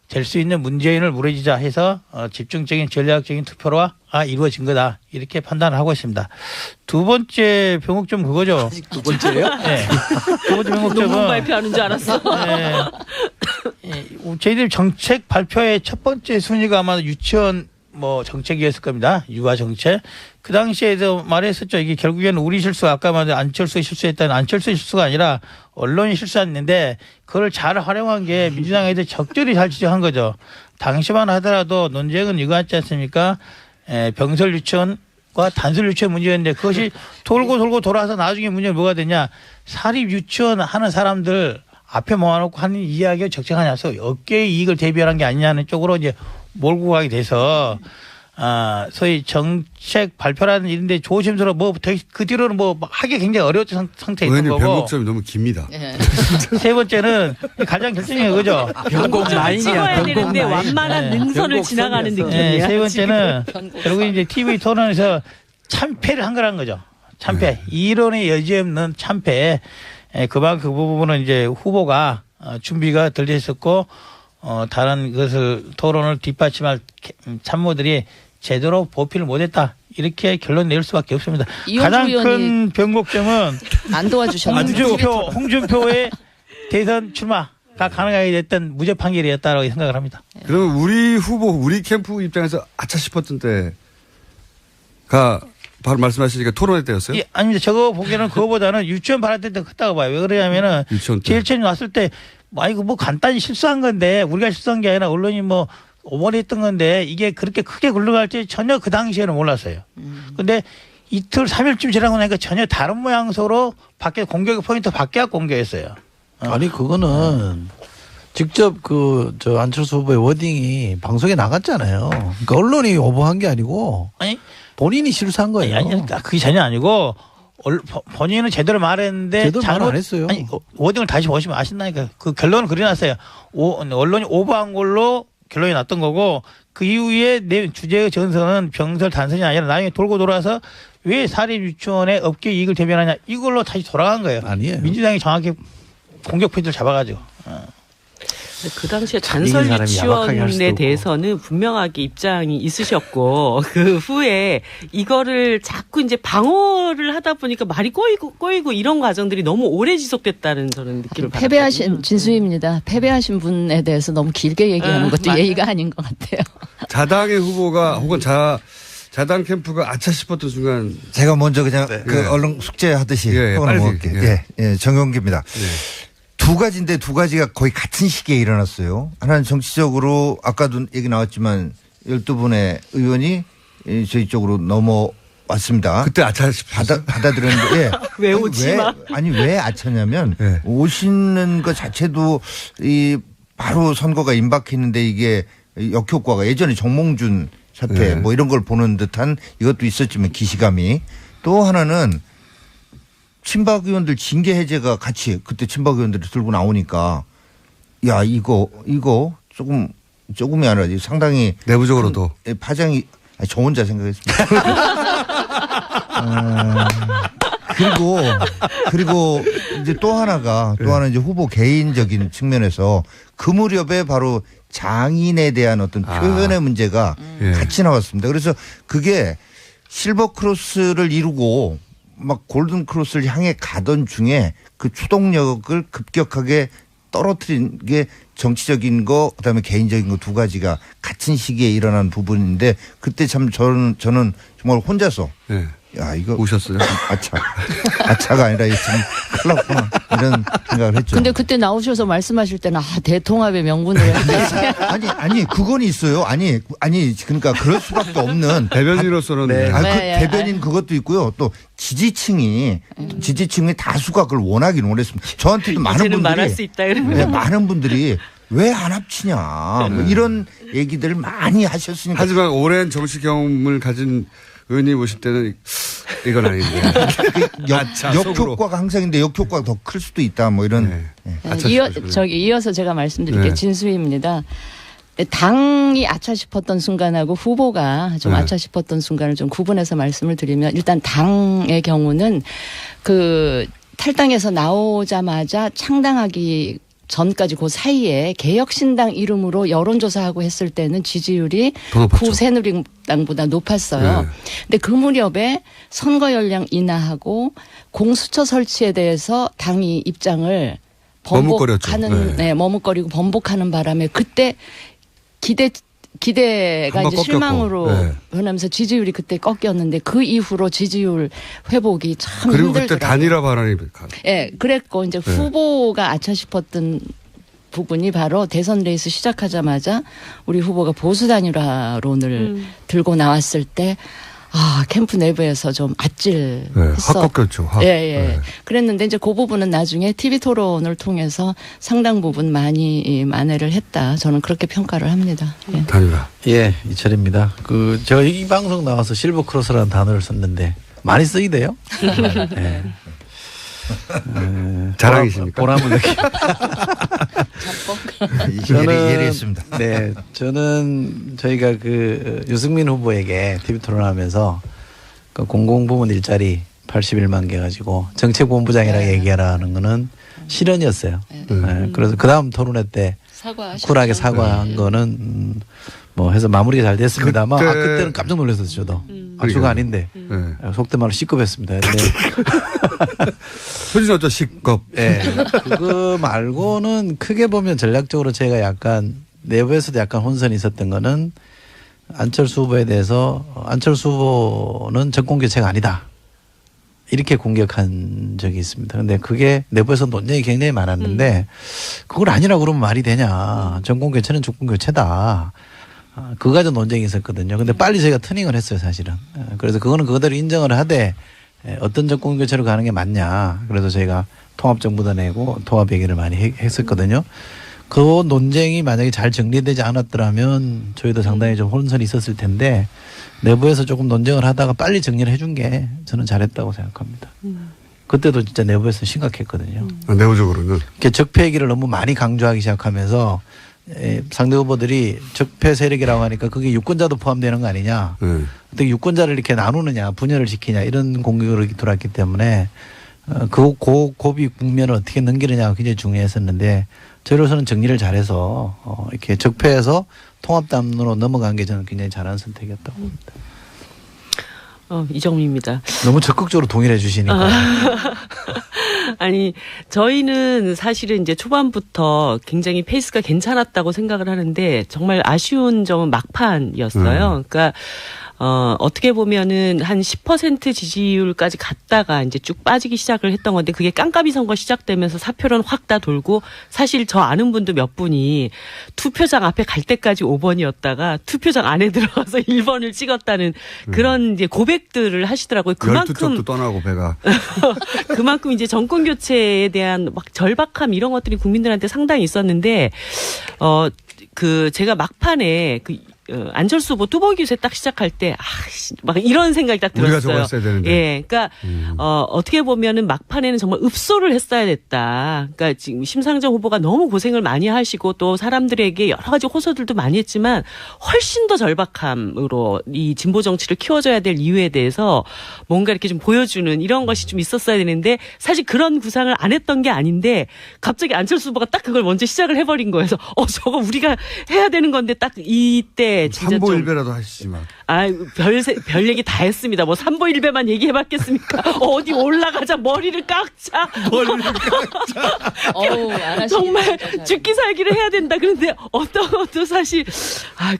될 수 있는 문재인을 무너지자 해서 집중적인 전략적인 투표로 이루어진 거다. 이렇게 판단을 하고 있습니다. 두 번째 병목점 그거죠. 아직 두 번째요? 네. 두 번째 병목점은 논문 발표하는 줄 알았어. 저희들 정책 발표의 첫 번째 순위가 아마 유치원 정책이었을 겁니다. 유아 정책. 그 당시에도 말했었죠. 이게 결국에는 우리 실수, 아까 말한 안철수의 실수했다는 안철수의 실수가 아니라 언론이 실수했는데 그걸 잘 활용한 게 민주당에서 적절히 잘 지적한 거죠. 당시만 하더라도 논쟁은 이거 같지 않습니까? 병설 유치원과 단설 유치원 문제였는데 그것이 돌고 돌아서 나중에 문제가 뭐가 되냐. 사립 유치원 하는 사람들 앞에 모아놓고 하는 이야기가 적절하냐서 어깨의 이익을 대비하는 게 아니냐는 쪽으로 이제 몰고 가게 돼서 소위 정책 발표라는 일인데 조심스러워 그 뒤로는 하기 굉장히 어려웠던 상태에 있는 거고. 변곡점이 너무 깁니다. 네. 세 번째는 가장 결정적인 거죠. 변곡 라인이야. 찍어야 되는데 완만한 능선을 지나가는 느낌이야. 세 번째는 결국 이제 TV 토론에서 참패를 한 거란 거죠. 참패. 이론의 여지 없는 참패. 그만큼 그 부분은 이제 후보가 준비가 덜 돼 있었고 다른 것을 토론을 뒷받침할 참모들이 제대로 보필을 못했다. 이렇게 결론 낼 수밖에 없습니다. 가장 큰 변곡점은 안 도와주셨는데 홍준표의 대선 출마가 가능하게 됐던 무죄 판결이었다고 생각을 합니다. 그러면 우리 후보, 우리 캠프 입장에서 아차 싶었던 때가 바로 말씀하시니까 토론회 때였어요? 아닙니다. 저거 보기에는 그거보다는 유치원 발언 때도 컸다고 봐요. 왜 그러냐면은 제일 처음에 왔을 때 이거 간단히 실수한 건데 우리가 실수한 게 아니라 언론이 오버리 했던 건데 이게 그렇게 크게 굴러갈지 전혀 그 당시에는 몰랐어요. 근데 이틀 3일쯤 지나고 나니까 전혀 다른 모양새로 공격의 포인트 바뀌어 공격했어요. 아니 그거는 직접 안철수 후보의 워딩이 방송에 나갔잖아요. 그러니까 언론이 오버한 게 아니고 본인이 실수한 거예요. 아니 그게 전혀 아니고 본인은 제대로 말했는데 제대로 말 안 했어요. 워딩을 다시 보시면 아신다니까. 그 결론을 그려놨어요. 언론이 오버한 걸로 결론이 났던 거고 그 이후에 내 주제의 전선은 병설 단선이 아니라 나중에 돌고 돌아서 왜 사립 유치원의 업계 이익을 대변하냐 이걸로 다시 돌아간 거예요. 아니에요. 민주당이 정확히 공격 포인트를 잡아가지고. 그 당시에 참 이긴 단설 사람이 야박하게 할 수도 유치원에 없고. 대해서는 분명하게 입장이 있으셨고 그 후에 이거를 자꾸 이제 방어를 하다 보니까 말이 꼬이고 이런 과정들이 너무 오래 지속됐다는 저는 느낌을 받았거든요. 패배하신 진수입니다. 패배하신 분에 대해서 너무 길게 얘기하는 것도 맞아요. 예의가 아닌 것 같아요. 자당의 후보가 혹은 자당 캠프가 아차 싶었던 순간 제가 먼저 그냥 네. 그 예. 얼른 숙제하듯이 예, 하고 빨리. 넘어갈게요. 예. 정용기입니다. 두 가지인데 두 가지가 거의 같은 시기에 일어났어요. 하나는 정치적으로 아까도 얘기 나왔지만 12분의 의원이 저희 쪽으로 넘어왔습니다. 그때 아차 싶었어요. 받아들였는데 예. 왜 오지 마? 아니 왜 아차냐면 예. 오시는 것 자체도 이 바로 선거가 임박했는데 이게 역효과가 예전에 정몽준 사태 예. 뭐 이런 걸 보는 듯한 이것도 있었지만 기시감이 또 하나는 친박 의원들 징계 해제가 같이 그때 친박 의원들이 들고 나오니까 야 이거 조금이 아니라 상당히 내부적으로도. 파장이 아니, 저 혼자 생각했습니다. 그리고 이제 또 하나 이제 후보 개인적인 측면에서 그 무렵에 바로 장인에 대한 어떤 표현의 문제가 예. 같이 나왔습니다. 그래서 그게 실버 크로스를 이루고 막 골든 크로스를 향해 가던 중에 그 추동력을 급격하게 떨어뜨린 게 정치적인 거 그다음에 개인적인 거 두 가지가 같은 시기에 일어난 부분인데 그때 참 저는 정말 혼자서 예. 야 이거 오셨어요? 아차가 아니라 이거 좀 큰일 났구나 이런 생각을 했죠. 근데 그때 나오셔서 말씀하실 때는 대통합의 명분을 아니 그건 있어요. 아니 그러니까 그럴 수밖에 없는 대변인으로서는 네. 그 네, 대변인 그것도 있고요. 또 지지층이 다수가 그걸 원하긴 원했습니다. 저한테도 많은 이제는 말할 수 분들이 있다 이러면. 네, 많은 분들이 왜 안 합치냐 뭐 이런 얘기들을 많이 하셨으니까. 하지만 오랜 정치 경험을 가진 의원이 보실 때는 이건 아닌데. 아차, 속으로. 역효과가 항상 있는데 역효과가 더 클 수도 있다 뭐 이런. 네. 예. 아차 싶으시군요. 이어서 제가 말씀드릴게요. 네. 진수희입니다. 당이 아차 싶었던 순간하고 후보가 좀 네. 아차 싶었던 순간을 좀 구분해서 말씀을 드리면 일단 당의 경우는 그 탈당에서 나오자마자 창당하기 전까지 그 사이에 개혁신당 이름으로 여론조사하고 했을 때는 지지율이 더 높았죠. 구새누리당보다 높았어요. 네. 근데 그 무렵에 선거 연령 인하하고 공수처 설치에 대해서 당이 입장을 머뭇거렸죠. 번복하는, 네. 머뭇거리고 번복하는 바람에 그때 기대가 한번 이제 꺾였고. 실망으로 네. 변하면서 지지율이 그때 꺾였는데 그 이후로 지지율 회복이 참 그리고 힘들더라고요. 그때 단일화 발언이 예, 그랬고 이제 네. 후보가 아차 싶었던 부분이 바로 대선 레이스 시작하자마자 우리 후보가 보수 단일화론을 들고 나왔을 때 캠프 내부에서 좀 아찔했어. 네, 확 꺾였죠. 확. 예. 네. 그랬는데 이제 그 부분은 나중에 TV 토론을 통해서 상당 부분 많이 만회를 했다. 저는 그렇게 평가를 합니다. 예. 단일화. 예, 이철입니다. 제가 이 방송 나와서 실버 크로스라는 단어를 썼는데 많이 쓰이대요. 네. 자랑이십니까? 보람을 느끼. 예리했습니다. 네, 저는 저희가 유승민 후보에게 TV 토론하면서 그 공공부문 일자리 81만 개 가지고 정책본부장이라고 얘기하라는 거는 실언이었어요. 네, 그래서 그 다음 토론회 때 쿨하게 사과한 거는 뭐 해서 마무리가 잘 됐습니다만 그때는 깜짝 놀랐었죠. 저도. 악수가 아닌데 속된 말로 C급했습니다. 소진 어쩌 C급. 네. 그거 말고는 크게 보면 전략적으로 제가 약간 내부에서도 약간 혼선이 있었던 거는 안철수 후보에 대해서 안철수 후보는 정권교체가 아니다. 이렇게 공격한 적이 있습니다. 근데 그게 내부에서 논쟁이 굉장히 많았는데 그걸 아니라고 그러면 말이 되냐. 정권교체는 정권교체다. 그거 가지고 논쟁이 있었거든요. 근데 빨리 저희가 터닝을 했어요, 사실은. 그래서 그거는 그대로 인정을 하되 어떤 정권교체로 가는 게 맞냐. 그래서 저희가 통합정부도 내고 통합 얘기를 많이 했었거든요. 그 논쟁이 만약에 잘 정리되지 않았더라면 저희도 상당히 좀 혼선이 있었을 텐데 내부에서 조금 논쟁을 하다가 빨리 정리를 해준 게 저는 잘했다고 생각합니다. 그때도 진짜 내부에서 심각했거든요. 내부적으로는. 적폐 얘기를 너무 많이 강조하기 시작하면서 상대 후보들이 적폐 세력이라고 하니까 그게 유권자도 포함되는 거 아니냐. 어떻게 유권자를 이렇게 나누느냐, 분열을 시키냐 이런 공격을 들어왔기 때문에 그 고비 국면을 어떻게 넘기느냐가 굉장히 중요했었는데 저로서는 정리를 잘해서 이렇게 적폐에서 통합당으로 넘어간 게 저는 굉장히 잘한 선택이었다고 봅니다. 이정미입니다. 너무 적극적으로 동의해 주시니까. 아니, 저희는 사실은 이제 초반부터 굉장히 페이스가 괜찮았다고 생각을 하는데 정말 아쉬운 점은 막판이었어요. 그러니까 어떻게 보면은 한 10% 지지율까지 갔다가 이제 쭉 빠지기 시작을 했던 건데 그게 깜깜이 선거 시작되면서 사표론 확 다 돌고 사실 저 아는 분도 몇 분이 투표장 앞에 갈 때까지 5번이었다가 투표장 안에 들어가서 1번을 찍었다는 그런 이제 고백들을 하시더라고요. 그만큼 12쪽도 떠나고 배가. 그만큼 이제 정권 교체에 대한 막 절박함 이런 것들이 국민들한테 상당히 있었는데 제가 막판에 안철수 후보 뚜벅이 유세 딱 시작할 때, 막 이런 생각이 딱 들었어요. 우리가 저거 했어야 되는데. 예. 그러니까, 어떻게 보면은 막판에는 정말 읍소를 했어야 됐다. 그러니까 지금 심상정 후보가 너무 고생을 많이 하시고 또 사람들에게 여러 가지 호소들도 많이 했지만 훨씬 더 절박함으로 이 진보 정치를 키워줘야 될 이유에 대해서 뭔가 이렇게 좀 보여주는 이런 것이 좀 있었어야 되는데 사실 그런 구상을 안 했던 게 아닌데 갑자기 안철수 후보가 딱 그걸 먼저 시작을 해버린 거여서 저거 우리가 해야 되는 건데 딱 이때 진짜 삼보일배라도 하시지만. 별 얘기 다 했습니다. 뭐 삼보일배만 얘기해봤겠습니까? 어디 올라가자 머리를 깎자. 정말 죽기 살기를 해야 된다. 그런데 어떤 것도 사실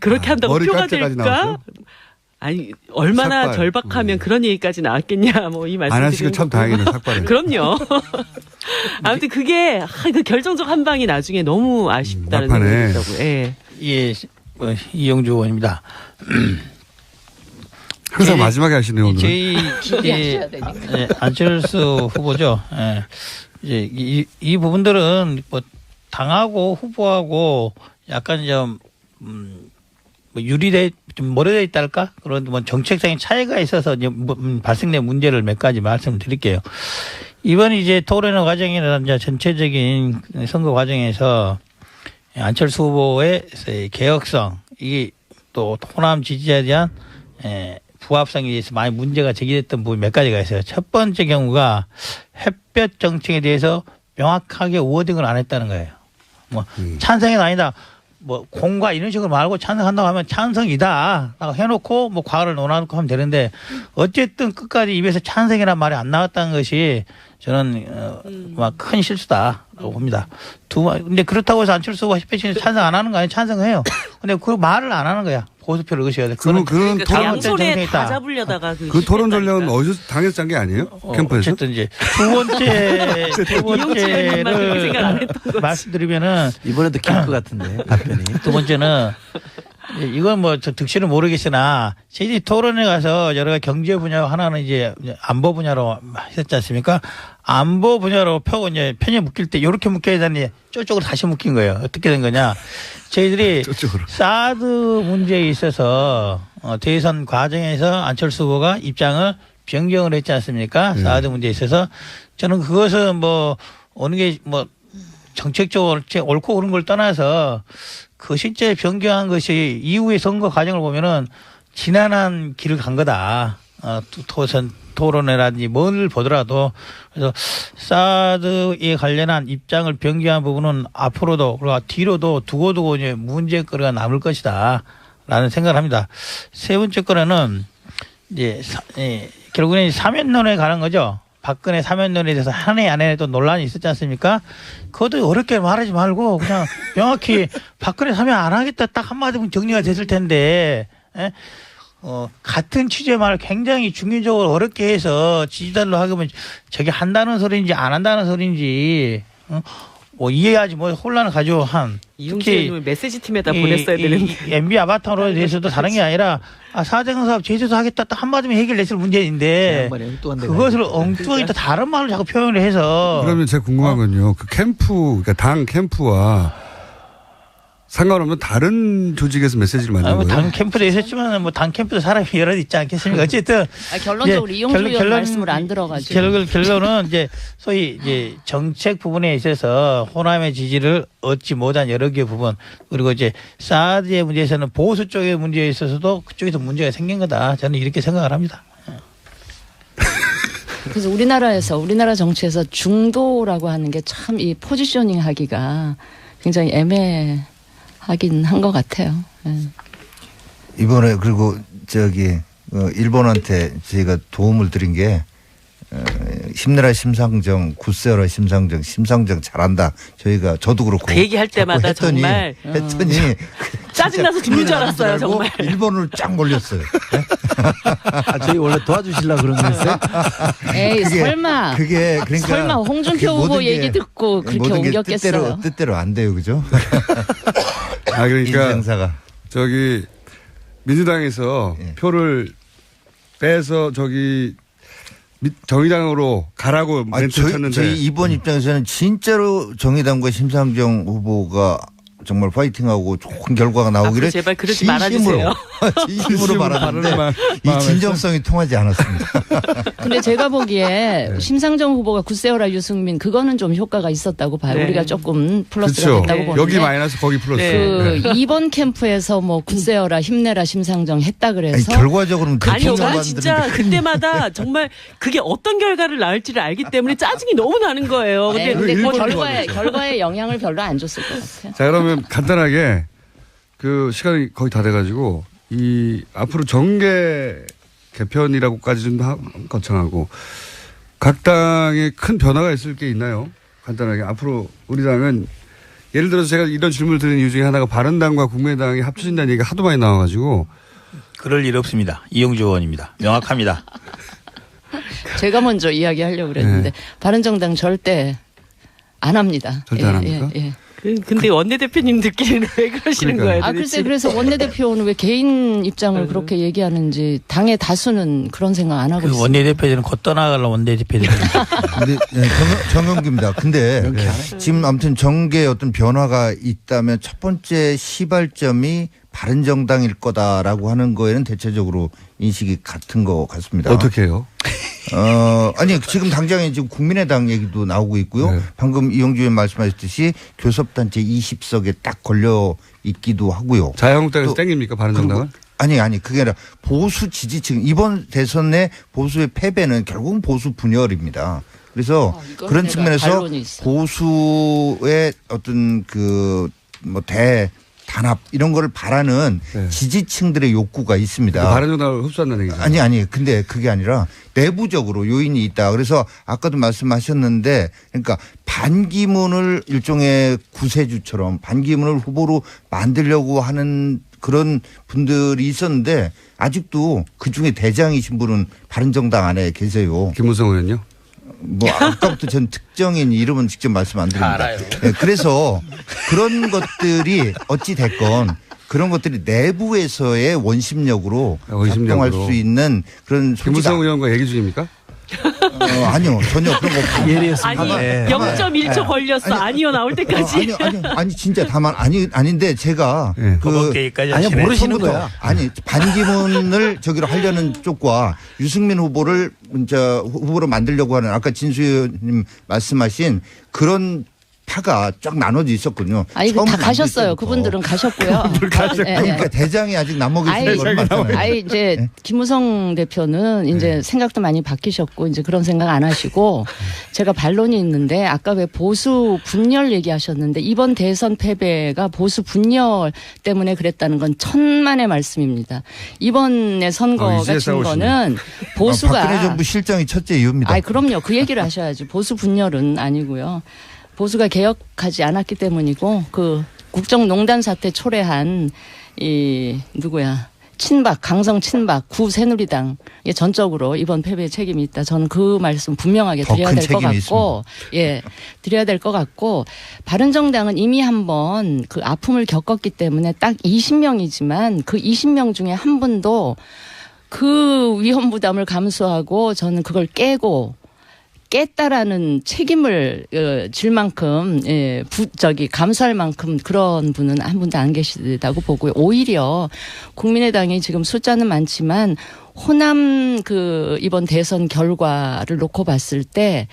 그렇게 한다고 표가 될까? 아니 얼마나 삭발. 절박하면 그런 얘기까지 나왔겠냐. 뭐 이 말씀. 안 하시고 참 다행이네 삭발은. 그럼요. 아무튼 그게 그 결정적 한 방이 나중에 너무 아쉽다는 막판에. 생각이 들더라고요. 예. 예, 이영주 의원입니다. 항상 마지막에 하시네요 오늘. 저희 안철수 후보죠. 예. 이제 이 부분들은 뭐 당하고 후보하고 약간 좀 좀 멀어져 있달까? 그런 뭐 정책적인 차이가 있어서 이제 발생된 문제를 몇 가지 말씀드릴게요. 이번 이제 토론회 과정이나 이제 전체적인 선거 과정에서 안철수 후보의 개혁성, 이게 또 호남 지지자에 대한 부합성에 대해서 많이 문제가 제기됐던 부분이 몇 가지가 있어요. 첫 번째 경우가 햇볕 정책에 대해서 명확하게 워딩을 안 했다는 거예요. 뭐 찬성은 아니다. 뭐 공과 이런 식으로 말고 찬성한다고 하면 찬성이다 라고 해놓고 뭐 과를 논하고 하면 되는데 어쨌든 끝까지 입에서 찬성이라는 말이 안 나왔다는 것이 저는 큰 실수다라고 봅니다. 근데 그렇다고 해서 안철수 후보가 햇볕에 찬성 안 하는 거 아니에요? 찬성해요. 근데 그 말을 안 하는 거야. 보수표를 의식해야 돼. 그런 그러니까 양손에 다 잡으려다가 그 토론 전략은 어디서 당에서 짠 게 아니에요? 캠프에서? 어쨌든 이제 두 번째를 말씀드리면은 이번에도 캠프 같은데 답변이. 두 번째는 이건 뭐 저 득실은 모르겠으나 저희들이 토론에 가서 여러 가지 경제 분야 하나는 이제 안보 분야로 했었지 않습니까? 안보 분야로 펴고 이제 편에 묶일 때 이렇게 묶여야 되니 저쪽으로 다시 묶인 거예요. 어떻게 된 거냐? 저희들이 사드 문제에 있어서 대선 과정에서 안철수 후보가 입장을 변경을 했지 않습니까? 사드 문제에 있어서 저는 그것은 뭐 어느 게 뭐 정책적으로 옳고 그른 걸 떠나서 그 실제 변경한 것이 이후의 선거 과정을 보면은 지난한 길을 간 거다. 토론회라든지 뭘 보더라도 그래서 사드에 관련한 입장을 변경한 부분은 앞으로도 그리고 뒤로도 두고 이제 문제거리가 남을 것이다라는 생각을 합니다. 세 번째 거는 이제 결국에는 사면론에 가는 거죠. 박근혜 사면론에 대해서 한 해 안에 또 논란이 있었지 않습니까? 그것도 어렵게 말하지 말고 그냥 명확히 박근혜 사면 안 하겠다 딱 한마디면 정리가 됐을 텐데. 같은 취지의 말을 굉장히 중의적으로 어렵게 해서 지지자들로 하기면 저게 한다는 소리인지 안 한다는 소리인지 뭐 이해하지 뭐 혼란을 가지고 한 특히 메시지 팀에다 보냈어야 되는데 MB 아바타로 대해서도 다른 게 아니라 사정사업 제주도 하겠다 딱 한마디면 해결됐을 문제인데 그것을 엉뚱하게 또 다른 말을 자꾸 표현을 해서 그러면 제가 궁금한 건요. 그 캠프 그러니까 당 캠프와 상관없는 다른 조직에서 메시지를 만든 거예요? 당 캠프도 있었지만 뭐 당 캠프도 사람이 여러 있지 않겠습니까? 어쨌든 결론적으로 이용주 의원 말씀을 안 들어가지고 결론은 이제 소위 이제 정책 부분에 있어서 호남의 지지를 얻지 못한 여러 개의 부분 그리고 이제 사드의 문제에서는 보수 쪽의 문제에 있어서도 그쪽에서 문제가 생긴 거다. 저는 이렇게 생각을 합니다. 그래서 우리나라 정치에서 중도라고 하는 게 참 이 포지셔닝 하기가 굉장히 애매하긴 한 것 같아요. 예. 이번에 그리고 일본한테 저희가 도움을 드린 게 힘내라 심상정, 굳세어라 심상정 잘한다. 저도 그렇고. 그 얘기할 때마다 정말 짜증나서 죽는 줄 알았어요, 정말. 일본을 쫙 몰렸어요. 저희 원래 도와주시려고 그런 거였어요? 에이, 설마. 그러니까. 설마 홍준표 후보 얘기 듣고 그렇게 옮겼겠어요. 뜻대로 안 돼요, 그죠? 그러니까 인생사가. 민주당에서 표를 빼서 정의당으로 가라고 멘트 쳤는데. 저희 이번 입장에서는 진짜로 정의당과 심상정 후보가 정말 파이팅하고 좋은 결과가 나오기를 제발 그러지 말아주세요. 진심으로 바랐는데 이 진정성이 통하지 않았습니다. 근데 제가 보기에 심상정 후보가 굳세어라 유승민 그거는 좀 효과가 있었다고 봐요. 네. 우리가 조금 플러스가 그렇죠. 됐다고 보는데 여기 마이너스 거기 플러스. 네. 2번 캠프에서 뭐 굳세어라 힘내라 심상정 했다 그래서 결과적으로는 아니, 저는 진짜 그때마다 정말 그게 어떤 결과를 낳을지를 알기 때문에 짜증이 너무 나는 거예요. 네, 근데 그 일본을 결과에 영향을 별로 안 줬을 것 같아요. 자, 그러면 간단하게 시간이 거의 다 돼가지고 앞으로 정계 개편이라고까지 좀 거창하고 각 당에 큰 변화가 있을 게 있나요? 간단하게 앞으로 우리 당은 예를 들어서 제가 이런 질문을 드리는 이유 중에 하나가 바른당과 국민의당이 합쳐진다는 얘기가 하도 많이 나와가지고 그럴 일 없습니다. 이용주 의원입니다. 명확합니다. 제가 먼저 이야기하려고 그랬는데 바른정당 절대 안 합니다. 절대 안 합니까? 예. 근데 원내대표님들끼리는 왜 그러시는 그러니까요. 거예요? 글쎄 그래서 원내대표는 왜 개인 입장을 그렇게 얘기하는지 당의 다수는 그런 생각 안 하고 그 있어요. 원내대표들은 곧 떠나가려고 원내대표들이. 근데 정영기입니다. 근데 지금 아무튼 정계에 어떤 변화가 있다면 첫 번째 시발점이 바른정당일 거다라고 하는 거에는 대체적으로 인식이 같은 것 같습니다. 어떻게 해요? 아니 지금 당장에 지금 국민의당 얘기도 나오고 있고요. 네. 방금 이용주 의원 말씀하셨듯이 교섭단체 20석에 딱 걸려 있기도 하고요. 자유한국당에서 또 땡깁니까 바른정당은? 아니 그게 아니라 보수 지지층 이번 대선 내 보수의 패배는 결국은 보수 분열입니다. 그래서 이거는 그런 내가 측면에서 반론이 있어. 보수의 어떤 단합 이런 거를 바라는 네. 지지층들의 욕구가 있습니다. 바른정당을 흡수한다는 얘기죠. 아니. 근데 그게 아니라 내부적으로 요인이 있다. 그래서 아까도 말씀하셨는데 그러니까 반기문을 일종의 구세주처럼 반기문을 후보로 만들려고 하는 그런 분들이 있었는데 아직도 그중에 대장이신 분은 바른정당 안에 계세요. 김무성 의원요? 아까부터 전 특정인 이름은 직접 말씀 안 드립니다. 알아요. 네, 그래서 그런 것들이 어찌 됐건 그런 것들이 내부에서의 원심력으로 작동할 수 있는 그런 소지가. 김무성 의원과 얘기 중입니까? 아니요 전혀 그런 거 없고. 예리했습니다. 아니 0.1초 걸렸어. 아니요 나올 때까지. 아니 진짜 다만 아닌데 제가 네. 거기까지 아니 하시네. 모르시는 처음부터 거야. 아니 반기문을 저기로 하려는 쪽과 유승민 후보를 후보로 만들려고 하는 아까 진수 의원님 말씀하신 그런 파가 쫙 나눠져 있었군요. 아니 다 가셨어요. 그분들은 가셨고요. 그러니까 대장이 아직 남아계시는 건 맞잖아요. 아니 이제 김무성 대표는 이제 생각도 많이 바뀌셨고 이제 그런 생각 안 하시고 제가 반론이 있는데 아까 왜 보수 분열 얘기하셨는데 이번 대선 패배가 보수 분열 때문에 그랬다는 건 천만의 말씀입니다. 이번에 선거가 이제 진 싸우시네. 거는 보수가 박근혜 정부 실정이 첫째 이유입니다. 아니 그럼요. 그 얘기를 하셔야죠. 보수 분열은 아니고요. 보수가 개혁하지 않았기 때문이고 그 국정농단 사태 초래한 강성 친박 구새누리당 전적으로 이번 패배의 책임이 있다. 저는 그 말씀 분명하게 드려야 될 것 같고 드려야 될 것 같고 바른정당은 이미 한번 그 아픔을 겪었기 때문에 딱 20명이지만 그 20명 중에 한 분도 그 위험 부담을 감수하고 저는 그걸 깼다라는 책임을 질 만큼 감수할 만큼 그런 분은 한 분도 안 계시다고 보고요. 오히려 국민의당이 지금 숫자는 많지만 호남 이번 대선 결과를 놓고 봤을 때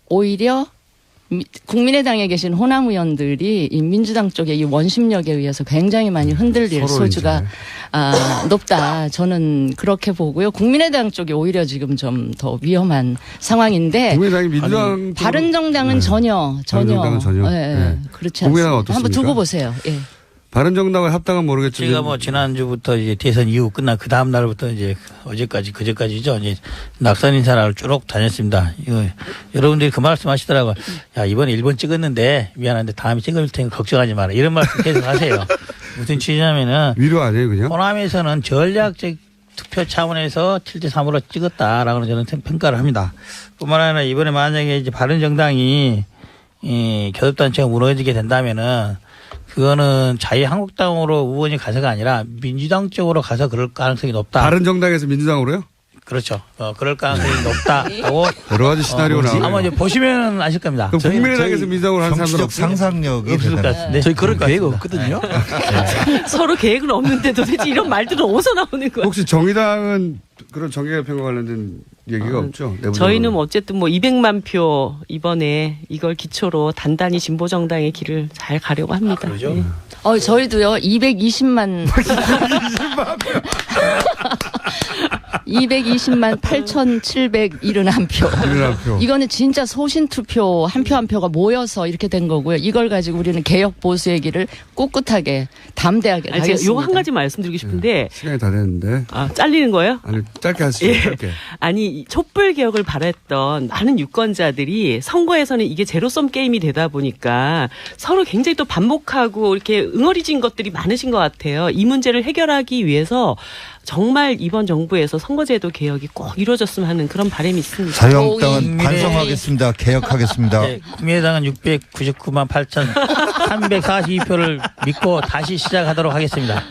오히려 국민의당에 계신 호남 의원들이 이 민주당 쪽의 이 원심력에 의해서 굉장히 많이 흔들릴 서로 소지가 이제. 높다. 저는 그렇게 보고요. 국민의당 쪽이 오히려 지금 좀 더 위험한 상황인데 국민의당이 민주당 바른정당은 전혀 바른정당은 전혀. 예, 네. 그렇지 국민의당은 않습니다. 한번 어떻습니까? 두고 보세요. 예. 바른정당의 합당은 모르겠지만 제가 뭐 지난주부터 이제 대선 이후 끝난 그 다음 날부터 이제 어제까지 그제까지죠. 이제 낙선 인사를 쭉 다녔습니다. 이거 여러분들이 그 말씀 하시더라고요. 야, 이번에 1번 찍었는데 미안한데 다음에 찍을 테니까 걱정하지 마라. 이런 말씀 계속 하세요. 무슨 취지냐면은 위로 아니에요, 그냥? 호남에서는 전략적 투표 차원에서 7대3으로 찍었다라고 저는 평가를 합니다. 뿐만 아니라 이번에 만약에 이제 바른정당이 이 교섭단체가 무너지게 된다면은 그거는 자유한국당으로 의원이 가서가 아니라 민주당 쪽으로 가서 그럴 가능성이 높다. 바른정당에서 민주당으로요? 그렇죠. 그럴 가능성이 높다고 여러 가지 시나리오 나오네요. 아마 이제 보시면 아실 겁니다. 그럼 국민의당에서 민주당으로 하는 사람들 정치적 없어요? 상상력이 없을 것 대단해요. 같은데. 저희 그런 계획 없거든요. 서로 계획은 없는데 도대체 이런 말들은 어디서 나오는 거야? 혹시 정의당은 그런 정계개편과 관련된 얘기가 없죠? 내부적으로. 저희는 뭐 어쨌든 뭐 200만 표 이번에 이걸 기초로 단단히 진보 정당의 길을 잘 가려고 합니다. 그러죠? 예. 저희도요 220만 220만 8,771표. 이거는 진짜 소신 투표 한 표 한 표가 모여서 이렇게 된 거고요. 이걸 가지고 우리는 개혁 보수의 길을 꿋꿋하게 담대하게 제가 가겠습니다. 요거 한 가지 말씀드리고 싶은데 시간이 다 됐는데. 잘리는 거예요? 아니, 짧게 하시죠. 예. 짧게. 아니 이 촛불 개혁을 바랬던 많은 유권자들이 선거에서는 이게 제로섬 게임이 되다 보니까 서로 굉장히 또 반목하고 이렇게 응어리진 것들이 많으신 것 같아요. 이 문제를 해결하기 위해서 정말 이번 정부에서 선거제도 개혁이 꼭 이루어졌으면 하는 그런 바람이 있습니다. 자유한국당은 반성하겠습니다. 개혁하겠습니다. 네, 국민의당은 699만 8,342표를 믿고 다시 시작하도록 하겠습니다.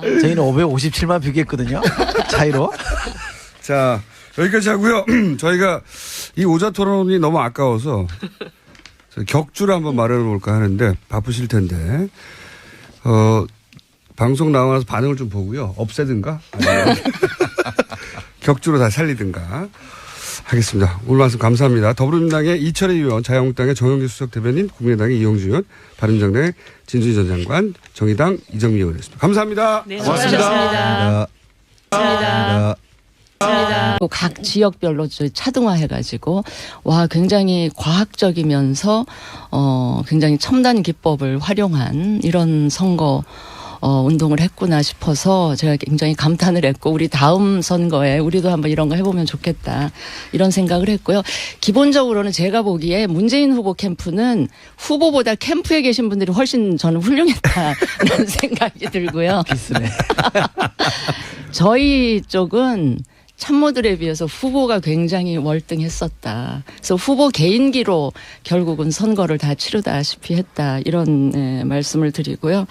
저희는 557만 표겠거든요. 차이로. 자, 여기까지 하고요. 저희가 이 오자 토론이 너무 아까워서 격주를 한번 마련해 볼까 하는데 바쁘실 텐데, 방송 나와서 반응을 좀 보고요. 없애든가, 아니면 격주로 다 살리든가 하겠습니다. 오늘 말씀 감사합니다. 더불어민주당의 이철희 의원, 자유한국당의 정영길 수석 대변인, 국민의당의 이용주 의원, 바른정당의 진순희 전 장관, 정의당 이정미 의원이었습니다. 감사합니다. 네, 고맙습니다. 감사합니다. 각 지역별로 차등화해가지고 굉장히 과학적이면서 굉장히 첨단 기법을 활용한 이런 선거 운동을 했구나 싶어서 제가 굉장히 감탄을 했고 우리 다음 선거에 우리도 한번 이런 거 해보면 좋겠다 이런 생각을 했고요. 기본적으로는 제가 보기에 문재인 후보 캠프는 후보보다 캠프에 계신 분들이 훨씬 저는 훌륭했다는 생각이 들고요. 비슷해. 저희 쪽은 참모들에 비해서 후보가 굉장히 월등했었다. 그래서 후보 개인기로 결국은 선거를 다 치르다시피 했다. 이런 말씀을 드리고요.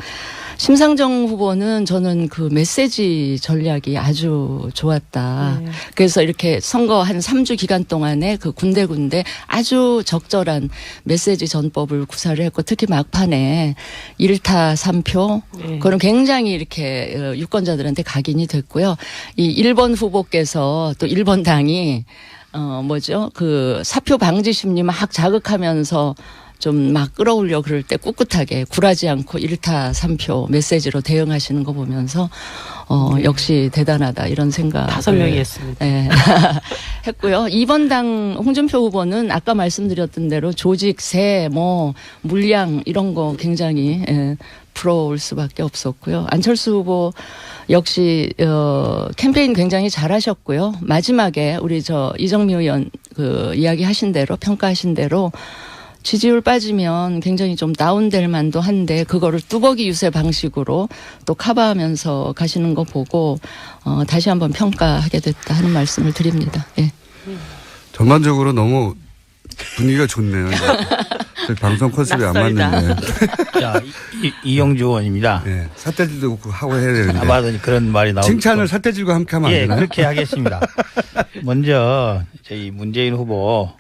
심상정 후보는 저는 그 메시지 전략이 아주 좋았다. 네. 그래서 이렇게 선거 한 3주 기간 동안에 그 군데군데 아주 적절한 메시지 전법을 구사를 했고 특히 막판에 1타 3표 네. 그런 굉장히 이렇게 유권자들한테 각인이 됐고요. 이 1번 후보께서 또 1번 당이 그 사표 방지 심리 막 자극하면서 좀 막 끌어올려 그럴 때 꿋꿋하게 굴하지 않고 1타 3표 메시지로 대응하시는 거 보면서 역시 대단하다 이런 생각. 5명이 했습니다. 네. 했고요. 2번 당 홍준표 후보는 아까 말씀드렸던 대로 조직세, 물량 이런 거 굉장히 부러울 수밖에 없었고요. 안철수 후보 역시 캠페인 굉장히 잘하셨고요. 마지막에 우리 이정미 의원 이야기하신 대로 평가하신 대로 지지율 빠지면 굉장히 좀 다운될 만도 한데 그거를 뚜벅이 유세 방식으로 또 커버하면서 가시는 거 보고 다시 한번 평가하게 됐다 하는 말씀을 드립니다. 예. 전반적으로 너무 분위기가 좋네요. 저희 방송 컨셉이 안 낯설다. 맞는데. 자, 이용주 의원입니다. 네, 삿대질도 하고 해야 되는데. 맞아 그런 말이 나오고. 칭찬을 삿대질과 함께 하면 안 되나요? 그렇게 하겠습니다. 먼저 저희 문재인 후보였죠.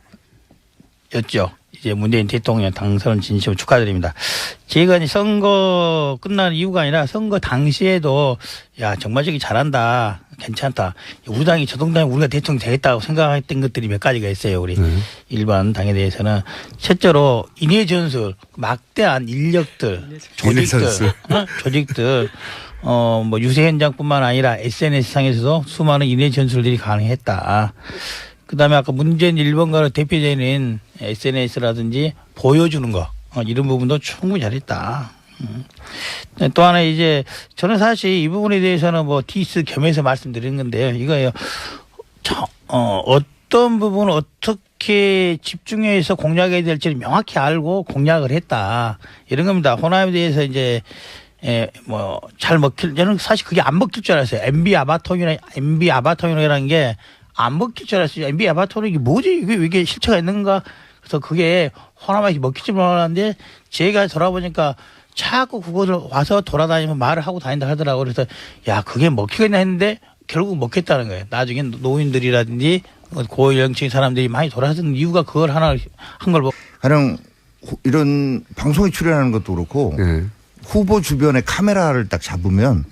이제 문재인 대통령 당선 진심으로 축하드립니다. 제가 이제 선거 끝난 이유가 아니라 선거 당시에도 정말 저기 잘한다. 괜찮다. 우리 당이 저 정도면 우리가 대통령 되겠다고 생각했던 것들이 몇 가지가 있어요. 우리 일반 당에 대해서는 첫째로 인해 전술, 막대한 인력들, 조직들, 뭐 유세 현장뿐만 아니라 SNS 상에서도 수많은 인해 전술들이 가능했다. 그다음에 아까 문재인 1번가로 대표되는 SNS라든지 보여주는 거 이런 부분도 충분히 잘했다. 또 하나 이제 저는 사실 이 부분에 대해서는 뭐 디스 겸해서 말씀드리는 건데요. 이거예요. 어떤 부분을 어떻게 집중해서 공략해야 될지를 명확히 알고 공략을 했다. 이런 겁니다. 호남에 대해서 이제 뭐 잘 먹힐 저는 사실 그게 안 먹힐 줄 알았어요. MB 아바토이라는 게 안 먹힐 줄 알았어요. MB 아바토는 이게 뭐지? 이게 실체가 있는가? 그래서 그게 호남에 먹힐 줄 몰랐는데 제가 돌아보니까 자꾸 그것을 와서 돌아다니면 말을 하고 다닌다 하더라고요. 그래서 야 그게 먹히겠나 했는데 결국 먹겠다는 거예요. 나중에 노인들이라든지 고연령층 사람들이 많이 돌아다니는 이유가 그걸 하나 한 걸 보고. 가령 이런 방송에 출연하는 것도 그렇고 후보 주변에 카메라를 딱 잡으면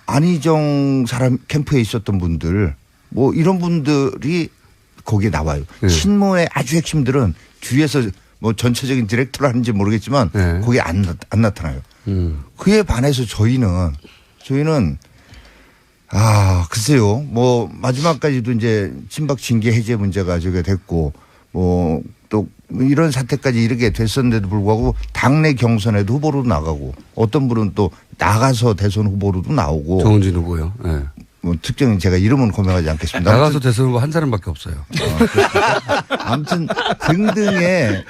안희정 사람 캠프에 있었던 분들 뭐 이런 분들이 거기에 나와요. 친모의 아주 핵심들은 뒤에서 뭐 전체적인 디렉터를 하는지 모르겠지만 거기에 안 나타나요. 그에 반해서 저희는 글쎄요. 뭐 마지막까지도 이제 친박 징계 해제 문제가 저게 됐고 뭐 또 이런 사태까지 이르게 됐었는데도 불구하고 당내 경선에도 후보로 나가고 어떤 분은 또 나가서 대선 후보로도 나오고 정은진 후보요. 네. 뭐 특정인 제가 이름은 고명하지 않겠습니다. 나가서 대선 후보 한 사람밖에 없어요. 아무튼 등등의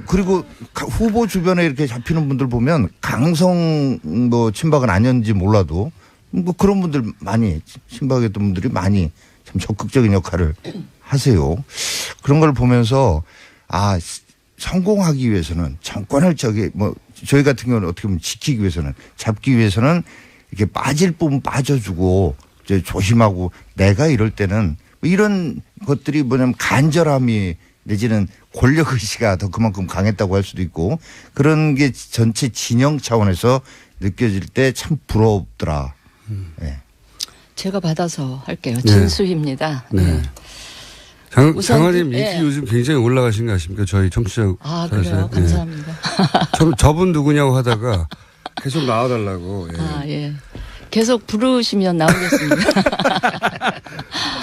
그리고 후보 주변에 이렇게 잡히는 분들 보면 강성 뭐 친박은 아니었는지 몰라도 뭐 그런 분들 많이 친박이었던 분들이 많이 참 적극적인 역할을 하세요. 그런 걸 보면서 성공하기 위해서는 정권을 저희 같은 경우는 어떻게 보면 지키기 위해서는 잡기 위해서는 이렇게 빠질 부분 빠져주고 이제 조심하고 내가 이럴 때는 이런 것들이 뭐냐면 간절함이 내지는 권력의식이 더 그만큼 강했다고 할 수도 있고 그런 게 전체 진영 차원에서 느껴질 때 참 부럽더라. 네. 제가 받아서 할게요. 진수희입니다. 네. 장관님 인기 요즘 굉장히 올라가신 거 아십니까? 저희 청취자. 그래요? 감사합니다. 저분 누구냐고 하다가 계속 나와달라고. 예. 계속 부르시면 나오겠습니다.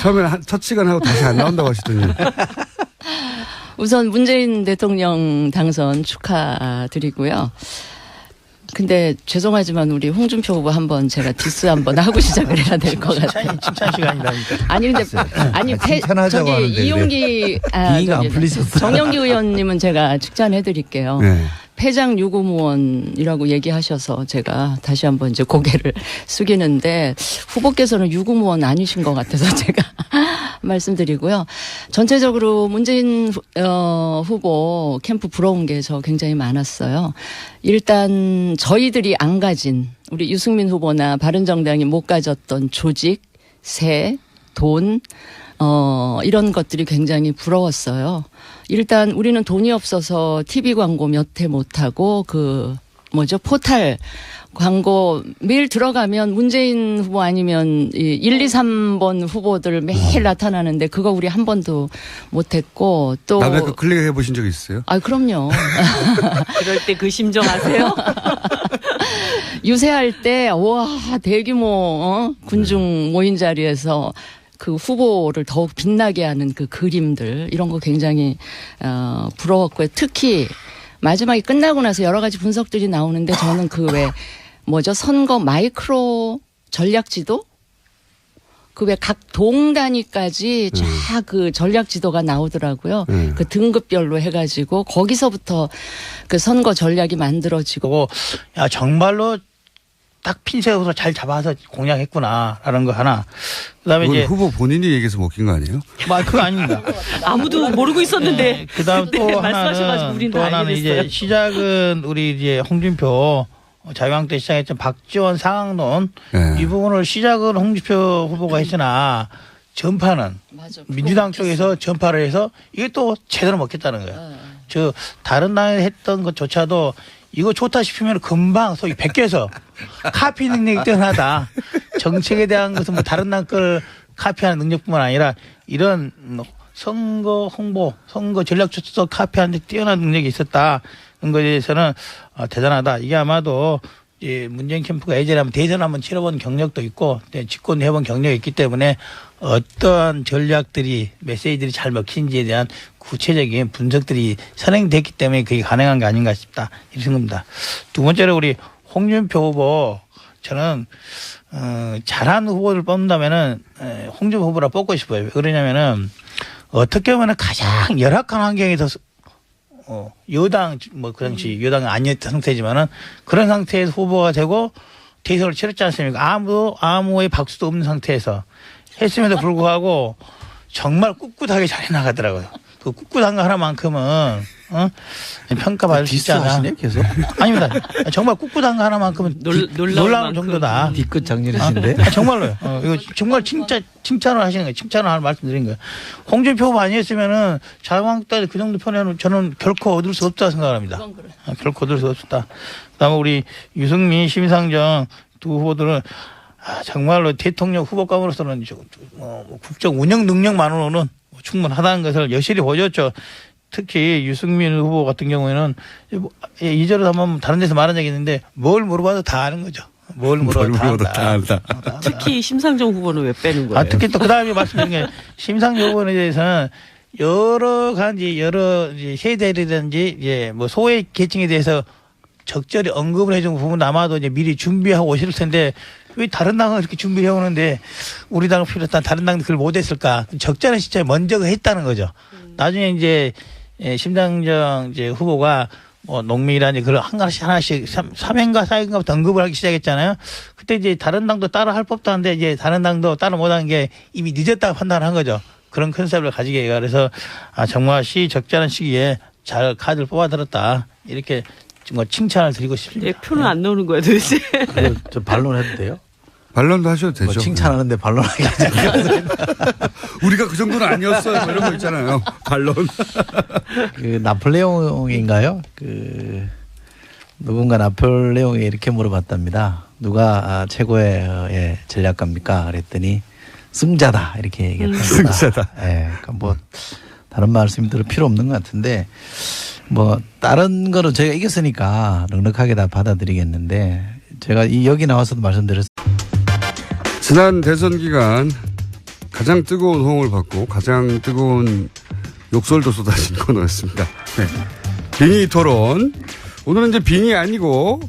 처음에는 첫 시간 하고 다시 안 나온다고 하시더니. 우선 문재인 대통령 당선 축하드리고요. 근데 죄송하지만 우리 홍준표 후보 한번 제가 디스 한번 하고 시작을 해야 될 것 같아요. 칭찬 시간이라니까. 아니 근데 저기 이용기 정영기 의원님은 제가 칭찬해드릴게요. 네. 폐장 유구무원이라고 얘기하셔서 제가 다시 한번 이제 고개를 숙이는데 후보께서는 유구무원 아니신 것 같아서 제가 말씀드리고요. 전체적으로 문재인 후보 캠프 부러운 게 저 굉장히 많았어요. 일단 저희들이 안 가진 우리 유승민 후보나 바른정당이 못 가졌던 조직, 세, 돈 이런 것들이 굉장히 부러웠어요. 일단 우리는 돈이 없어서 TV 광고 몇 회 못하고 포탈 광고 매일 들어가면 문재인 후보 아니면 1, 2, 3번 후보들 매일 나타나는데 그거 우리 한 번도 못했고 또 남의 거 클릭해 보신 적 있어요? 그럼요. 그럴 때 그 심정 아세요? 유세할 때 와 대규모 군중 모인 자리에서 그 후보를 더욱 빛나게 하는 그 그림들 이런 거 굉장히 부러웠고요. 특히 마지막에 끝나고 나서 여러 가지 분석들이 나오는데 저는 선거 마이크로 전략지도? 그 왜 각 동 단위까지 쫙 그 전략지도가 나오더라고요. 그 등급별로 해가지고 거기서부터 그 선거 전략이 만들어지고. 정말로 딱 핀셋으로 잘 잡아서 공략했구나라는 거 하나. 그다음에 이제 후보 본인이 얘기해서 먹힌 거 아니에요? 그거 아닙니다. 아무도 모르고 있었는데. 그다음 또 하나는 이제 시작은 우리 이제 홍준표 자유한국당 시작했던 박지원 상황론 이 부분을 시작은 홍준표 후보가 했으나 전파는 민주당 쪽에서 전파를 해서 이게 또 제대로 먹겠다는 거예요. 다른 당에 했던 것조차도 이거 좋다 싶으면 금방 소위 베껴서 카피 능력이 뛰어나다. 정책에 대한 것은 뭐 다른 당 걸 카피하는 능력뿐만 아니라 이런 선거 홍보, 선거 전략 추천 카피하는 데 뛰어난 능력이 있었다. 그런 것에 대해서는 대단하다. 이게 아마도 문재인 캠프가 예전에 한번 대선 한번 치러본 경력도 있고 집권해본 경력이 있기 때문에 어떤 전략들이 메시지들이 잘 먹힌지에 대한 구체적인 분석들이 선행됐기 때문에 그게 가능한 게 아닌가 싶다. 이런 생각입니다. 두 번째로 우리 홍준표 후보 저는 잘하는 후보를 뽑는다면은 홍준표 후보라 뽑고 싶어요. 왜 그러냐면은 어떻게 보면 가장 열악한 환경에서 여당 그 당시 여당은 아니었던 상태지만은 그런 상태에서 후보가 되고 대선을 치렀지 않습니까? 아무의 박수도 없는 상태에서 했음에도 불구하고 정말 꿋꿋하게 잘 해나가더라고요. 그 꿋꿋한 거 하나만큼은 평가받을 수 있지 않아. 계속? 아닙니다. 정말 꿋꿋한 거 하나만큼은 놀라울 정도다. 뒤끝 장렬이신데? 정말로요. 이거 정말 칭찬을 하시는 거예요. 칭찬을 하는 말씀드린 거예요. 홍준표 후보 아니었으면은 자유한국당이 그 정도 편에는 저는 결코 얻을 수 없다고 생각합니다. 결코 얻을 수 없다. 그다음에 우리 유승민, 심상정 두 후보들은 정말로 대통령 후보감으로서는 국정 운영 능력만으로는 충분하다는 것을 여실히 보여줬죠. 특히 유승민 후보 같은 경우에는 이전에 한번 다른 데서 말한 적이 있는데 뭘 물어봐도 다 아는 거죠. 뭘 물어봐도 다 안다. 특히 심상정 후보는 왜 빼는 거예요? 특히 또 그다음에 말씀드린 게 심상정 후보에 대해서는 여러 세대라든지 뭐 소외 계층에 대해서 적절히 언급을 해준 부분은 아마도 이제 미리 준비하고 오실 텐데 왜 다른 당은 이렇게 준비해 오는데 우리 당을 비롯한 다른 당은 그걸 못했을까? 적절한 시점에 먼저 했다는 거죠. 나중에 이제 심상정 후보가 뭐 농민이라든지 그걸 하나씩 3회인가 4회인가부터 언급을 하기 시작했잖아요. 그때 이제 다른 당도 따라 할 법도 한데 이제 다른 당도 따라 못한 게 이미 늦었다고 판단한 거죠. 그런 컨셉을 가지게 해요. 그래서 정말 적절한 시기에 잘 카드를 뽑아들었다. 이렇게 정말 칭찬을 드리고 싶습니다. 네, 표는 안 나오는 거야 도대체. 저 반론해도 돼요? 반론도 하셔도 되죠. 뭐 칭찬하는데 반론하기 우리가 그 정도는 아니었어요. 뭐 이런 거 있잖아요. 반론. 그 나폴레옹인가요? 누군가 나폴레옹이 이렇게 물어봤답니다. 누가 최고의 전략가입니까? 그랬더니 승자다 이렇게 얘기했답니다. 승자다. 그러니까 뭐 다른 말씀이 들을 필요 없는 것 같은데 뭐 다른 거는 저희가 이겼으니까 넉넉하게 다 받아들이겠는데 제가 여기 나와서도 말씀드렸습니다. 지난 대선 기간 가장 뜨거운 호응을 받고 가장 뜨거운 욕설도 쏟아진 코너였습니다. 네. 빙의 토론. 오늘은 이제 빙의 아니고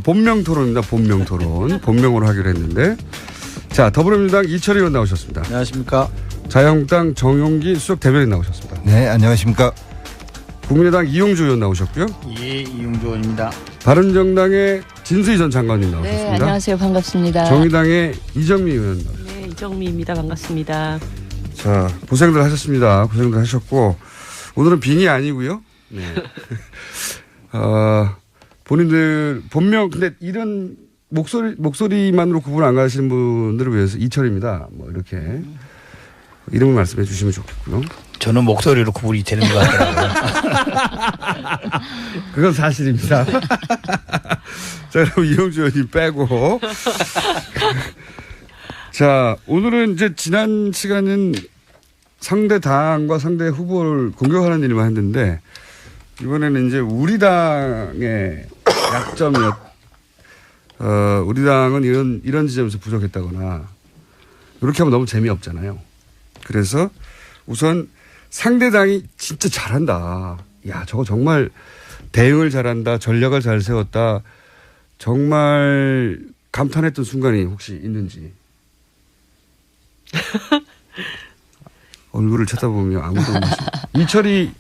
본명 토론입니다. 본명 토론. 본명으로 하기로 했는데 자 더불어민주당 이철희 의원 나오셨습니다. 안녕하십니까. 자유한국당 정용기 수석 대변인 나오셨습니다. 네, 안녕하십니까. 국민의당 이용주 의원 나오셨고요. 예, 이용주 의원입니다. 바른정당의 진수희 전 장관님 나오셨습니다. 네, 안녕하세요. 반갑습니다. 정의당의 이정미 의원 나오셨습니다. 네, 이정미입니다. 반갑습니다. 자, 고생들 하셨습니다. 고생들 하셨고 오늘은 빙의 아니고요. 네. 본인들 본명 근데 이런 목소리만으로 구분 안 가시는 분들을 위해서 이철입니다. 뭐 이렇게 이름을 말씀해 주시면 좋겠고요. 저는 목소리로 구분이 되는 것 같더라고요. 그건 사실입니다. 자, 그럼 이용주 의원님 빼고. 자, 오늘은 이제 지난 시간은 상대 당과 상대 후보를 공격하는 일만 했는데 이번에는 이제 우리 당의 우리 당은 이런 지점에서 부족했다거나 이렇게 하면 너무 재미없잖아요. 그래서 우선 상대당이 진짜 잘한다. 야, 저거 정말 대응을 잘한다. 전략을 잘 세웠다. 정말 감탄했던 순간이 혹시 있는지. 얼굴을 쳐다보면 아무도 없는 이철희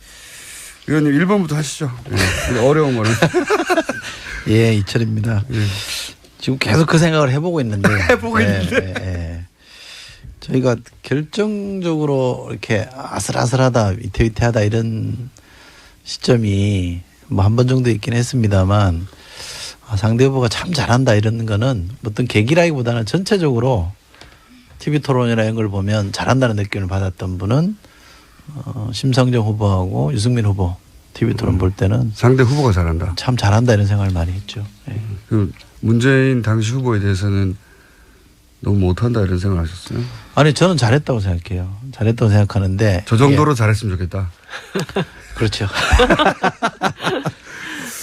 의원님 1번부터 하시죠. 네, 어려운 거는. 예, 이철입니다. 예. 지금 계속 그 생각을 해보고 있는데. 저희가 결정적으로 이렇게 아슬아슬하다, 위태위태하다 이런 시점이 뭐 한 번 정도 있긴 했습니다만 상대 후보가 참 잘한다 이런 거는 어떤 계기라기보다는 전체적으로 TV 토론이나 이런 걸 보면 잘한다는 느낌을 받았던 분은 심상정 후보하고 유승민 후보 TV 토론 볼 때는 상대 후보가 잘한다. 참 잘한다 이런 생각을 많이 했죠. 예. 그 문재인 당시 후보에 대해서는 너무 못한다 이런 생각을 하셨어요? 아니 저는 잘했다고 생각해요. 잘했다고 생각하는데 저 정도로 잘했으면 좋겠다. 그렇죠.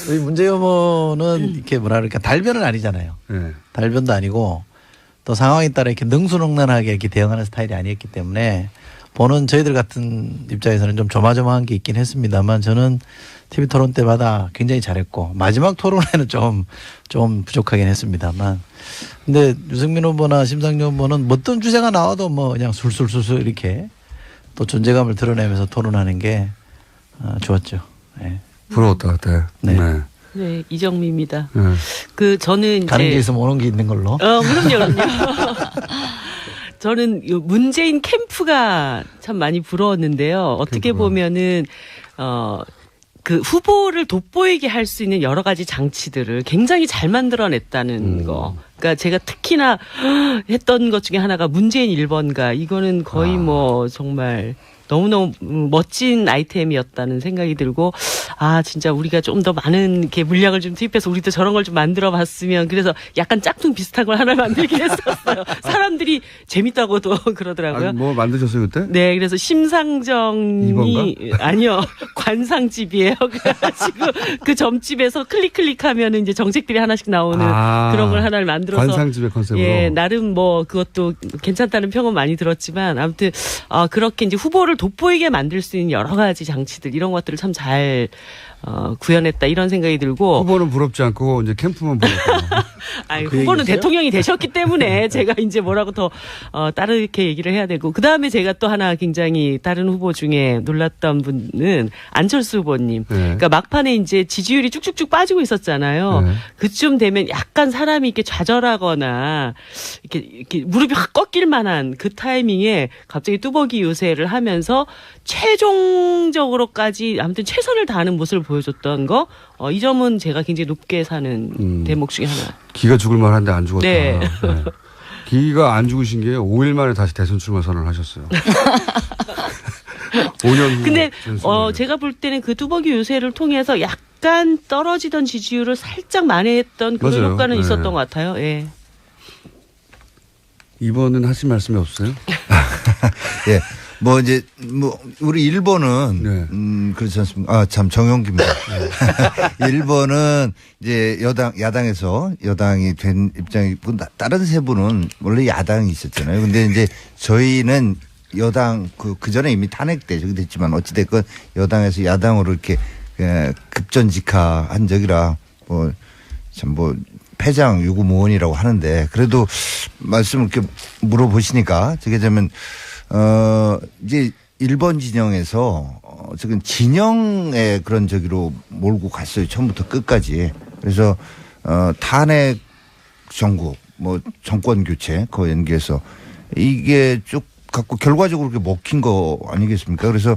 우리 문재인 후보는 이렇게 뭐랄까 달변은 아니잖아요. 네. 달변도 아니고 또 상황에 따라 이렇게 능수능란하게 이렇게 대응하는 스타일이 아니었기 때문에 보는 저희들 같은 입장에서는 좀 조마조마한 게 있긴 했습니다만 저는 TV 토론 때마다 굉장히 잘했고 마지막 토론에는 좀 부족하긴 했습니다만 근데 유승민 후보나 심상정 후보는 어떤 주제가 나와도 뭐 그냥 술술술술 이렇게 또 존재감을 드러내면서 토론하는 게 좋았죠. 네. 부러웠다 그때. 네. 네, 이정미입니다. 네. 그 저는 이제 가는 게 있으면 오는 게 있는 걸로. 그럼요. 저는 요 문재인 캠프가 참 많이 부러웠는데요. 어떻게 캠프가. 보면은 그 후보를 돋보이게 할 수 있는 여러 가지 장치들을 굉장히 잘 만들어냈다는 거. 그러니까 제가 특히나 했던 것 중에 하나가 문재인 1번가. 이거는 거의 뭐 정말 너무너무 멋진 아이템이었다는 생각이 들고 진짜 우리가 좀 더 많은 이렇게 물량을 좀 투입해서 우리도 저런 걸 좀 만들어 봤으면 그래서 약간 짝퉁 비슷한 걸 하나 만들긴 했었어요. 사람들이 재밌다고도 그러더라고요. 뭐 만드셨어요 그때? 네, 그래서 심상정이 2번가? 아니요 관상집이에요. 그래가지고 그 점집에서 클릭하면은 이제 정책들이 하나씩 나오는 그런 걸 하나를 만들어서 관상집의 컨셉으로. 예, 나름 뭐 그것도 괜찮다는 평은 많이 들었지만 아무튼 그렇게 이제 후보를 돋보이게 만들 수 있는 여러 가지 장치들 이런 것들을 참 잘 구현했다 이런 생각이 들고 후보는 부럽지 않고 이제 캠프만 부럽고. 아니, 그 후보는 얘기세요? 대통령이 되셨기 때문에 제가 이제 뭐라고 더 다르게 얘기를 해야 되고 그 다음에 제가 또 하나 굉장히 다른 후보 중에 놀랐던 분은 안철수 후보님. 네. 그러니까 막판에 이제 지지율이 쭉쭉쭉 빠지고 있었잖아요. 네. 그쯤 되면 약간 사람이 이렇게 좌절하거나 이렇게 무릎이 확 꺾일 만한 그 타이밍에 갑자기 뚜벅이 유세를 하면서 최종적으로까지 아무튼 최선을 다하는 모습을 보여줬던 거. 이 점은 제가 굉장히 높게 사는 대목 중에 하나. 기가 죽을 만한데 안 죽었다. 네. 네. 기가 안 죽으신 게 5일 만에 다시 대선 출마 선언을 하셨어요. 5년 후. 근데 대선 출마를. 제가 볼 때는 그 뚜벅이 유세를 통해서 약간 떨어지던 지지율을 살짝 만회했던 그런 맞아요. 효과는 네. 있었던 것 같아요. 예. 이번은 하실 말씀이 없어요? 예. 뭐 이제 뭐 우리 1번은 네. 그렇지 않습니까? 참 정용기입니다. 1번은 이제 야당에서 여당이 된 입장이고 다른 세 분은 원래 야당이 있었잖아요. 근데 이제 저희는 여당 그 전에 이미 탄핵되죠. 됐지만 어찌 됐건 여당에서 야당으로 이렇게 급전직하한 적이라 뭐 패장 유구무원이라고 하는데 그래도 말씀을 이렇게 물어보시니까 저게 되면 이제 1번 진영에서 지금 진영의 그런 저기로 몰고 갔어요. 처음부터 끝까지. 그래서 탄핵 정국 뭐 정권 교체 그거 연계해서 이게 쭉 갖고 결과적으로 그렇게 먹힌 거 아니겠습니까? 그래서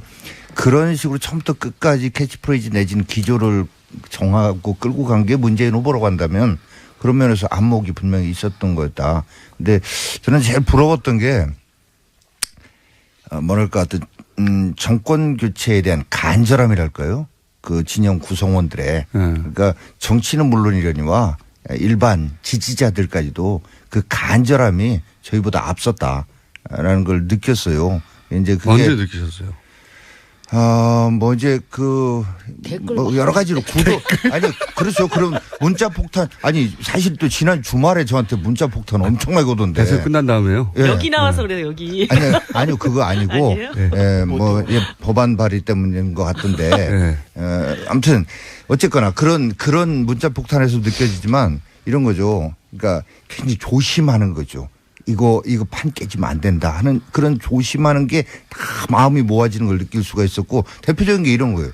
그런 식으로 처음부터 끝까지 캐치프레이즈 내지는 기조를 정하고 끌고 간 게 문재인 후보라고 한다면 그런 면에서 안목이 분명히 있었던 거였다. 근데 저는 제일 부러웠던 게 뭐랄까 어떤 정권 교체에 대한 간절함이랄까요? 그 진영 구성원들의 그러니까 정치는 물론이려니와 일반 지지자들까지도 그 간절함이 저희보다 앞섰다라는 걸 느꼈어요. 이제 그게 언제 느끼셨어요? 뭐 이제 뭐 여러 가지로 구도 아니 그렇죠. 그럼 문자 폭탄 아니 사실 또 지난 주말에 저한테 문자 폭탄 엄청나게 오던데. 대선 끝난 다음에요? 예. 여기 나와서 그래요. 여기. 아니요 그거 아니고 아니에요? 법안 발의 때문인 것 같던데. 네. 아무튼 어쨌거나 그런 문자 폭탄에서 느껴지지만 이런 거죠. 그러니까 굉장히 조심하는 거죠. 이거 판 깨지면 안 된다 하는 그런 조심하는 게 다 마음이 모아지는 걸 느낄 수가 있었고 대표적인 게 이런 거예요.